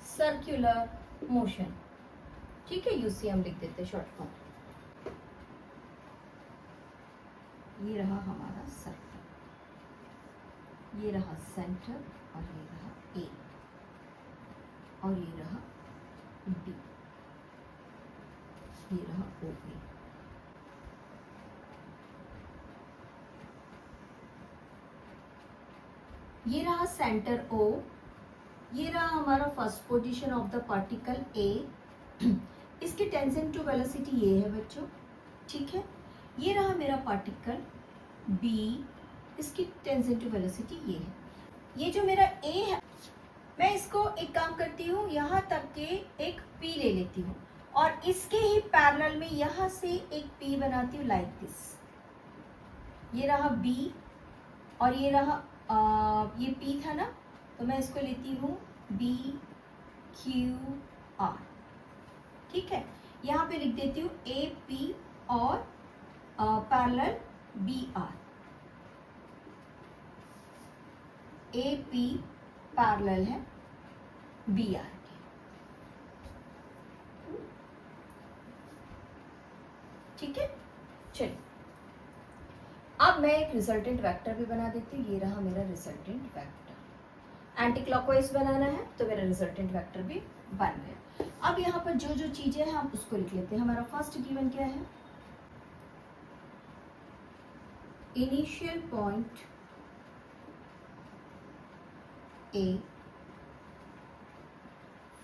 circular motion. ठीक है, यूसी हम लिख देते हैं शॉर्ट फॉर्म। ये रहा हमारा सर्कल, ये रहा सेंटर, और ये रहा ए, और ये रहा डी, ये रहा ओ बी। ये रहा सेंटर ओ, ये रहा हमारा first position of the particle A. इसके टेंजेंट टू वेलोसिटी ये है बच्चों, ठीक है, ये रहा मेरा पार्टिकल b, इसकी टेंजेंट वेलोसिटी ये है। ये जो मेरा a है, मैं इसको एक काम करती हूँ, यहाँ तक के एक p ले लेती हूँ और इसके ही पैरेलल में यहाँ से एक p बनाती हूँ लाइक दिस। ये रहा b और ये रहा ये p था ना, तो मैं इसको लेती हूँ b q r। ठीक है, यहाँ पे लिख देती हूँ a p और parallel b r। A P parallel है बी आर के। ठीक है, चलिए अब मैं एक रिजल्टेंट वेक्टर भी बना देती हूँ। ये रहा मेरा रिजल्टेंट वेक्टर। एंटी क्लॉकवाइज बनाना है तो मेरा रिजल्टेंट वेक्टर भी बन गया। अब यहाँ पर जो जो चीजें हैं हम उसको लिख लेते हैं। हमारा फर्स्ट गिवन क्या है, initial point A,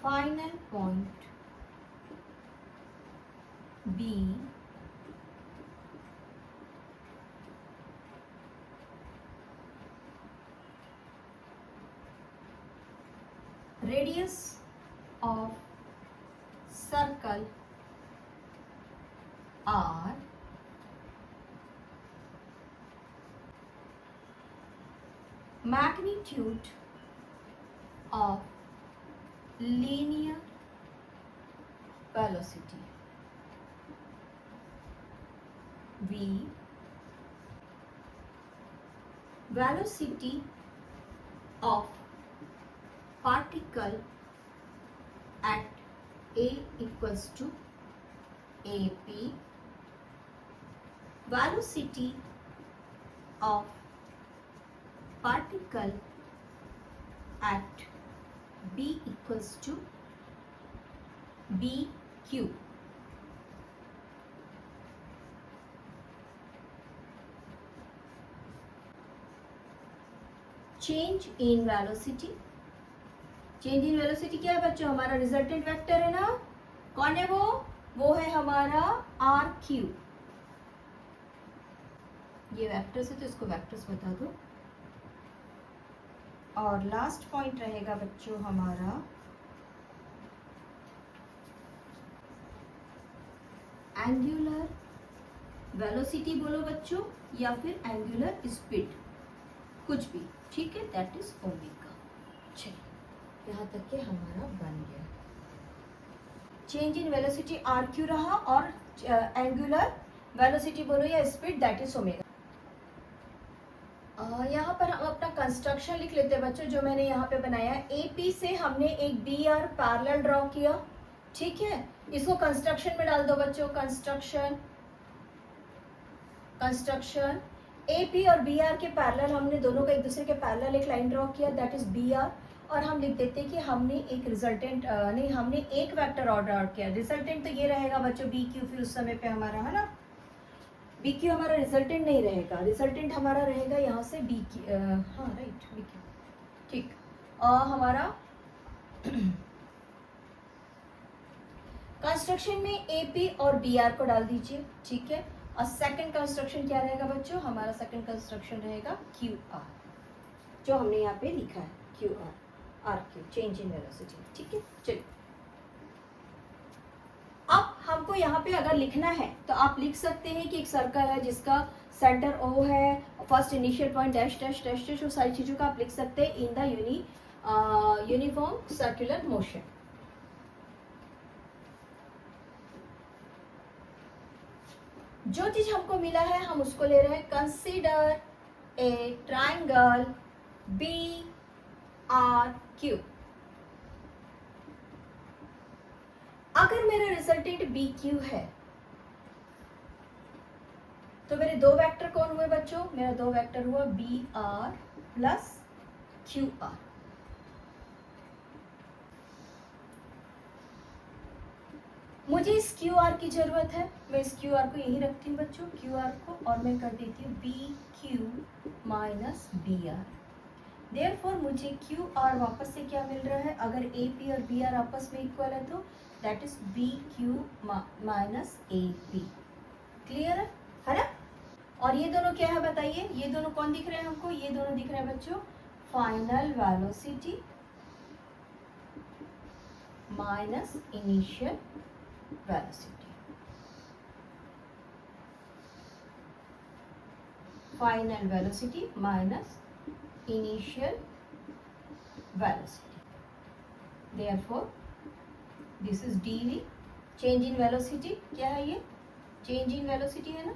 final point B, radius of circle R, magnitude of linear velocity V, velocity of particle at A equals to AP, velocity of particle at B equals to BQ. Change in velocity. Change in velocity क्या है बच्चों, हमारा resultant vector है ना, कौन है वो है हमारा आर क्यू। ये वेक्टर्स है तो इसको वेक्टर्स बता दो। और लास्ट पॉइंट रहेगा बच्चों हमारा एंगुलर वेलोसिटी बोलो बच्चों, या फिर एंगुलर स्पीड, कुछ भी ठीक है, दैट इज ओमेगा। चलिए यहाँ तक के हमारा बन गया। Change in velocity R Q रहा और एंगुलर वेलोसिटी बोलो या स्पीड, दैट इज ओमेगा। यहाँ पर हम अपना कंस्ट्रक्शन लिख लेते हैं बच्चों, जो मैंने यहाँ पे बनाया है। एपी से हमने एक बी आर पैरेलल ड्रॉ किया, ठीक है, इसको कंस्ट्रक्शन में डाल दो बच्चों। कंस्ट्रक्शन एपी और बी आर के पैरेलल, हमने दोनों का एक दूसरे के पैरेलल एक लाइन ड्रॉ किया, दैट इज बी आर। और हम लिख देते हैं कि हमने एक रिजल्टेंट नहीं, हमने एक वेक्टर ऑर्डर किया। रिजल्टेंट तो ये रहेगा बच्चों बी क्यू, फिर उस समय पे हमारा है ना बी क्यू हमारा रिजल्टेंट नहीं रहेगा, रिजल्टेंट हमारा रहेगा यहाँ से बी क्यू, हाँ राइट बी क्यू, ठीक। हमारा कंस्ट्रक्शन में ए पी और बी आर को डाल दीजिए, ठीक है। और सेकंड कंस्ट्रक्शन क्या रहेगा बच्चों, हमारा सेकंड कंस्ट्रक्शन रहेगा क्यू आर, जो हमने यहाँ पे लिखा है Q R Q, change in velocity, ठीक है। चलिए अब हमको यहाँ पे अगर लिखना है तो आप लिख सकते हैं कि एक सर्कल है जिसका सेंटर ओ है, first initial point dash dash dash dash, वो सारी चीजों का आप लिख सकते हैं in the uniform circular motion. जो चीज हमको मिला है हम उसको ले रहे हैं। Consider a triangle B R Q. अगर मेरा रिजल्टेंट बी क्यू है तो मेरे दो वेक्टर कौन हुए बच्चों, मेरा दो वेक्टर हुआ B R plus Q R. मुझे इस क्यू आर की जरूरत है, मैं इस क्यू आर को यही रखती हूँ बच्चों, क्यू आर को, और मैं कर देती हूँ B Q minus B R. Therefore मुझे क्यू आर वापस से क्या मिल रहा है, अगर ए पी और बी आर आपस में इक्वल है तो that is B Q minus A P. Clear है ना। और ये दोनों क्या है बताइए, ये दोनों कौन दिख रहे हैं हमको, ये दोनों दिख रहे हैं बच्चों final velocity minus initial velocity. Final velocity minus initial velocity, therefore this is dv। Change in velocity क्या है, ये चेंज इन वेलोसिटी है ना।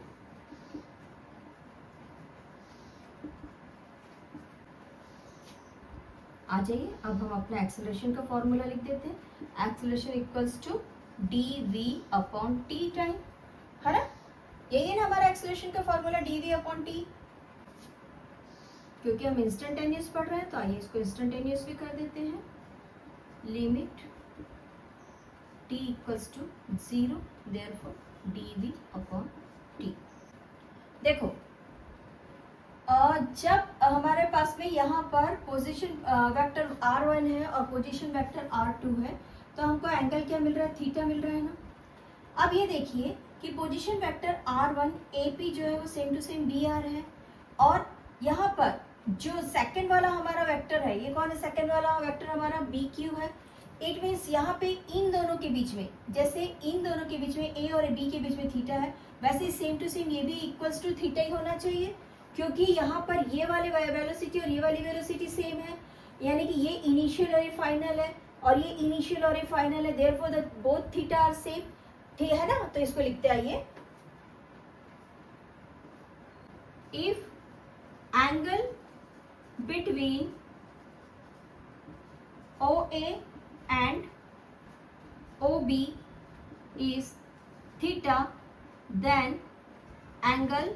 आ जाइए, अब हम अपना एक्सेलरेशन का फॉर्मूला लिख देते हैं। Acceleration equals to dv upon T time, है ना। यही है ना हमारा एक्सेलरेशन का फॉर्मूला dv अपॉन टी। क्योंकि हम इंस्टेंटेनियस पढ़ रहे हैं तो आइए इसको इंस्टेंटेनियस भी कर देते हैं। Limit t equals to 0, therefore dv upon T. देखो जब हमारे पास में यहाँ पर पोजीशन वेक्टर r1 है और पोजीशन वेक्टर r2 है, तो हमको एंगल क्या मिल रहा है, थीटा मिल रहा है ना। अब ये देखिए कि पोजीशन वेक्टर r1 AP जो है वो सेम टू सेम br है, और यहाँ पर जो सेकंड वाला हमारा वेक्टर है, ये कौन है, सेकंड वाला वेक्टर हमारा bq है। इट मीन्स यहाँ पे इन दोनों के बीच में, जैसे इन दोनों के बीच में a और b के बीच में थीटा है, वैसे सेम टू सेम ये भी इक्वल्स टू थीटा ही होना चाहिए, क्योंकि यहाँ पर ये वाले वेलोसिटी और ये वाली वेलोसिटी सेम है, यानी कि ये इनिशियल और ये फाइनल है, और ये इनिशियल और ये फाइनल है, therefore the both theta are same, ठीक है ना। तो इसको लिखते आइए, if angle between OA and OB is theta, then angle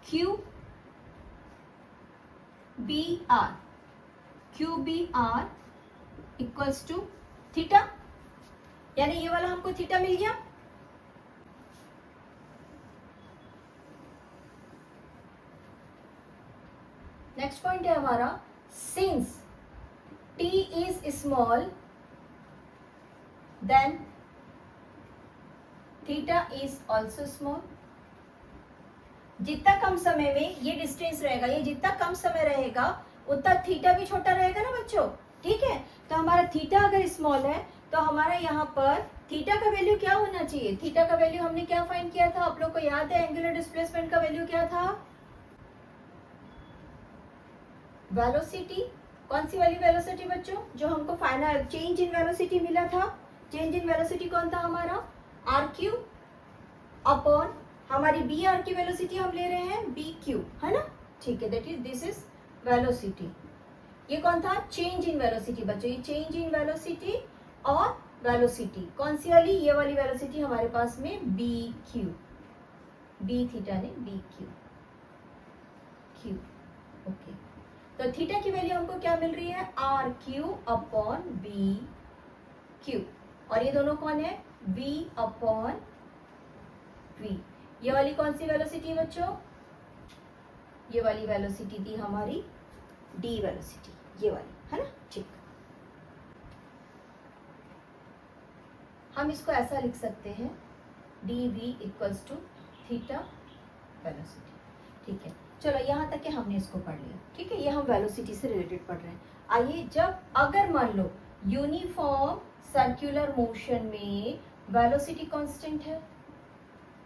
QBR equals to theta, यानी ये वाला हमको थीटा मिल गया। नेक्स्ट पॉइंट है हमारा, since t is small then theta is also small. जितना कम समय में ये डिस्टेंस रहेगा, ये जितना कम समय रहेगा उतना थीटा भी छोटा रहेगा ना बच्चों, ठीक है। तो हमारा थीटा अगर स्मॉल है तो हमारा यहाँ पर थीटा का वैल्यू क्या होना चाहिए, थीटा का वैल्यू हमने क्या फाइंड किया था, आप लोग को याद है, एंगुलर डिस्प्लेसमेंट का वैल्यू क्या था, वेलोसिटी। कौन सी वाली वेलोसिटी बच्चों, जो हमको फाइनल चेंज इन वेलोसिटी मिला था, चेंज इन वेलोसिटी कौन था हमारा, RQ अपॉन हमारी BR की वेलोसिटी हम ले रहे हैं BQ, है ना, ठीक है। That is this is velocity. ये कौन था, चेंज इन वेलोसिटी बच्चों, ये चेंज इन वेलोसिटी और वेलोसिटी कौन सी वाली, ये वाली वेलोसिटी हमारे पास में BQ, B थीटा ने BQ Q, ओके। तो थीटा की वैल्यू हमको क्या मिल रही है, RQ अपॉन BQ, और ये दोनों कौन है, V अपॉन V। ये वाली कौन सी वेलोसिटी बच्चों, ये वाली वेलोसिटी थी हमारी D वेलोसिटी, ये वाली, है ना, ठीक। हम इसको ऐसा लिख सकते हैं, dv equals to theta velocity, ठीक है। चलो यहाँ तक के हमने इसको पढ़ लिया, ठीक है, ये हम वेलोसिटी से रिलेटेड पढ़ रहे हैं। आइए, जब अगर मान लो यूनिफॉर्म सर्कुलर मोशन में वेलोसिटी कांस्टेंट है,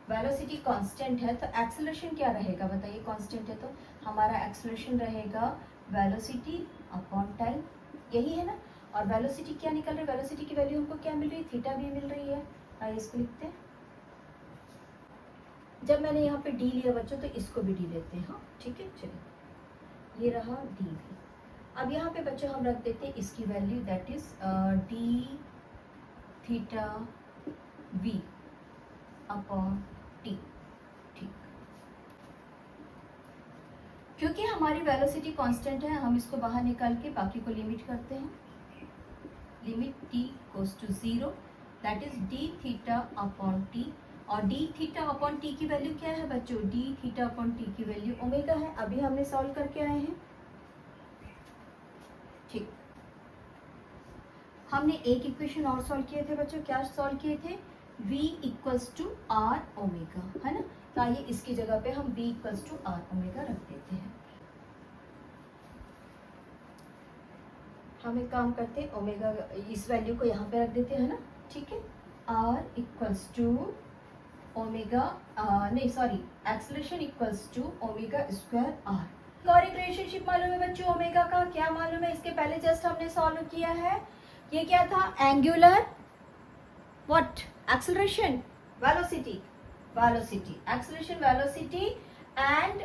वेलोसिटी कांस्टेंट है, तो एक्सेलरेशन क्या रहेगा बताइए, कांस्टेंट है तो हमारा एक्सेलरेशन रहेगा वेलोसिटी अपॉन टाइम, यही है ना। और वेलोसिटी क्या निकल रही है, वेलोसिटी की वैल्यू हमको क्या मिल रही है, थीटा भी मिल रही है। आइए इसको लिखते हैं, जब मैंने यहाँ पे डी लिया बच्चों तो इसको भी डी लेते हैं, हाँ ठीक है, चलिए ये रहा डी भी। अब यहाँ पे बच्चों हम रख देते हैं इसकी value, that is D theta V upon T, ठीक। क्योंकि हमारी वेलोसिटी कांस्टेंट है, हम इसको बाहर निकाल के बाकी को लिमिट करते हैं, limit t goes to 0, that is D theta upon T. और डी थीटा अपॉन टी की वैल्यू क्या है बच्चों, डी थीटा अपॉन टी की वैल्यू ओमेगा है, अभी हमने सॉल्व करके आए हैं, ठीक। हमने एक इक्वेशन और सॉल्व किए थे बच्चों, क्या सॉल्व किए थे, v equals to R omega, है ना। तो आइए इसकी जगह पे हम v equals to R omega रख देते हैं। हम एक काम करते हैं, ओमेगा इस वैल्यू को यहाँ पे रख देते हैं ना, ठीक है। r इक्वल्स टू ओमेगा नहीं sorry acceleration equals to omega square R. और एक रिलेशनशिप मालूम है बच्चों ओमेगा का, क्या मालूम है, इसके पहले जस्ट हमने सॉल्व किया है। ये क्या था, angular what, acceleration velocity, velocity acceleration velocity and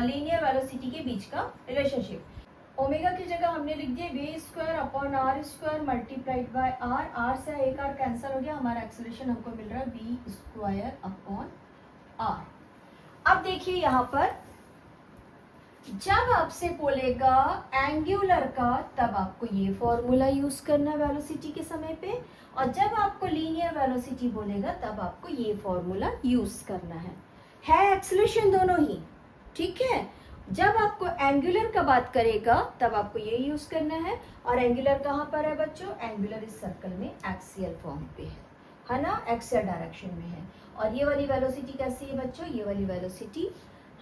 linear velocity के बीच का रिलेशनशिप। ओमेगा की जगह हमने लिख दिया V square upon R square multiplied by R, R से एक आर कैंसिल हो गया, हमारा एक्सेलरेशन हमको मिल रहा है वी स्क्वायर अपॉन आर। अब देखिए यहाँ पर जब आपसे बोलेगा एंगुलर का तब आपको ये फॉर्मूला यूज करना है वेलोसिटी के समय पे, और जब आपको लीनियर वेलोसिटी बोलेगा तब आपको ये फॉर्मूला यूज करना है एक्सेलरेशन दोनों ही, ठीक है। जब आपको एंगुलर का बात करेगा तब आपको ये यूज करना है, और एंगुलर कहाँ पर है बच्चों, एंगुलर इस सर्कल में एक्सियल फॉर्म पे है ना, एक्सियल डायरेक्शन में है। और ये वाली वेलोसिटी कैसी है बच्चों, ये वाली वेलोसिटी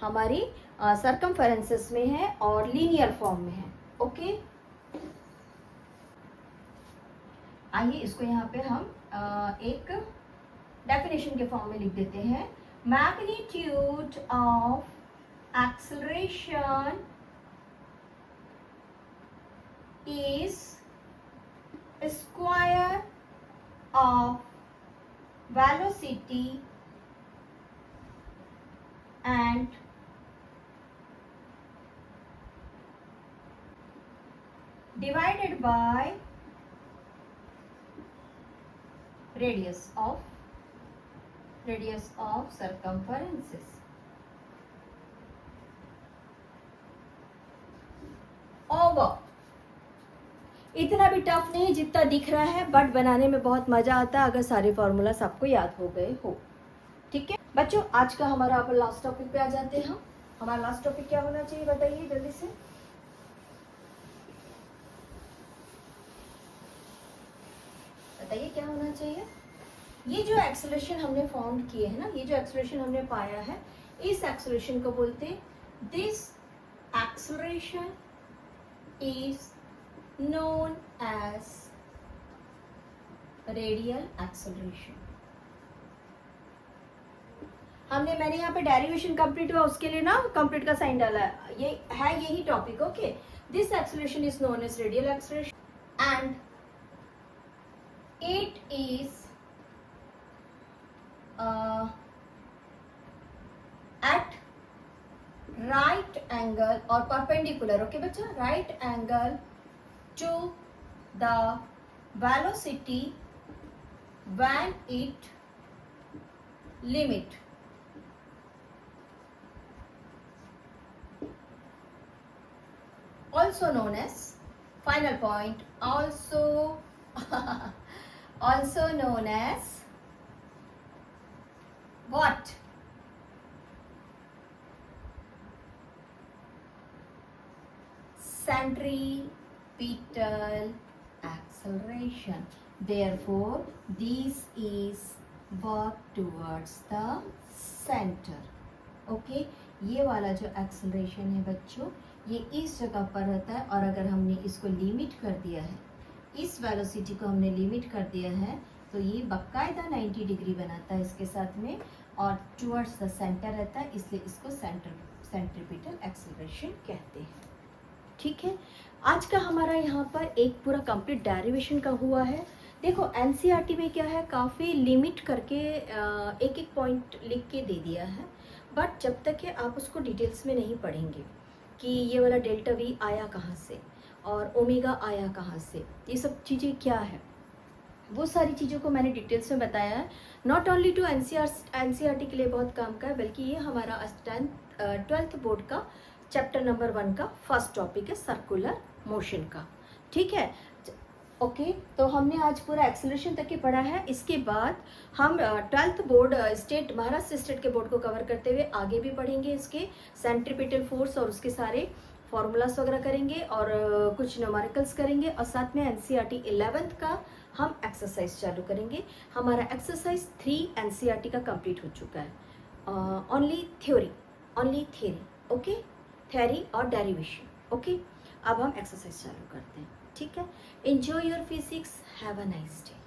हमारी सर्कमफेरेंसेस में है और लीनियर फॉर्म में है, ओके। आइए इसको यहाँ पे हम एक डेफिनेशन के फॉर्म में लिख देते हैं। Magnitude of acceleration is square of velocity and divided by radius of circumferences। Over इतना भी टफ नहीं जितना दिख रहा है, बट बनाने में बहुत मजा आता है अगर सारे फॉर्मूलास आपको याद हो गए हो, ठीक है बच्चों। आज का हमारा अब लास्ट टॉपिक पे आ जाते हैं। हमारा लास्ट टॉपिक क्या होना चाहिए बताइए जल्दी से, बताइए क्या होना चाहिए। ये जो एक्सेलरेशन हमने फाउंड किए है ना, ये जो एक्सेलरेशन हमने पाया है, इस एक्सेलरेशन को बोलते हैं, this acceleration is known as radial acceleration। मैंने यहाँ पे डेरिवेशन कंप्लीट हुआ उसके लिए ना कंप्लीट का साइन डाला है, ये है यही topic, okay. This acceleration is known as radial acceleration and it is at right angle or perpendicular, okay बच्चा, right angle to the velocity when it limit also known as final point, also also known as what, centripetal acceleration। Therefore, this is work towards the center, okay। ये वाला जो acceleration है बच्चों, ये इस जगह पर रहता है, और अगर हमने इसको लिमिट कर दिया है, इस वेलोसिटी को हमने लिमिट कर दिया है, तो ये बाकायदा 90 डिग्री बनाता है इसके साथ में, और टुवर्ड्स द सेंटर रहता है, इसलिए इसको सेंट्रीपिटल एक्सेलरेशन कहते हैं, ठीक है। आज का हमारा यहाँ पर एक पूरा कंप्लीट डेरिवेशन का हुआ है। देखो एनसीईआरटी में क्या है, काफ़ी लिमिट करके एक एक पॉइंट लिख के दे दिया है, बट जब तक कि आप उसको डिटेल्स में नहीं पढ़ेंगे कि ये वाला डेल्टा वी आया कहाँ से और ओमेगा आया कहाँ से, ये सब चीज़ें क्या है, वो सारी चीज़ों को मैंने डिटेल्स में बताया है। नॉट ओनली टू एनसीईआरटी के लिए बहुत काम का है, बल्कि ये हमारा 12th बोर्ड का चैप्टर नंबर 1 का फर्स्ट टॉपिक है, सर्कुलर मोशन का, ठीक है ओके। तो हमने आज पूरा एक्सेलरेशन तक ही पढ़ा है। इसके बाद हम 12th board state, Maharashtra state के बोर्ड को कवर करते हुए आगे भी पढ़ेंगे, इसके सेंट्रीपिटल फोर्स और उसके सारे फॉर्मूलास वगैरह करेंगे और कुछ न्यूमेरिकल्स करेंगे और साथ में एनसीईआरटी 11th का हम एक्सरसाइज चालू करेंगे। हमारा एक्सरसाइज 3 एनसीईआरटी का कंप्लीट हो चुका है। ओनली थ्योरी, ओके, थ्योरी और डेरिवेशन, ओके। अब हम एक्सरसाइज चालू करते हैं, ठीक है। Enjoy your physics, have a nice day.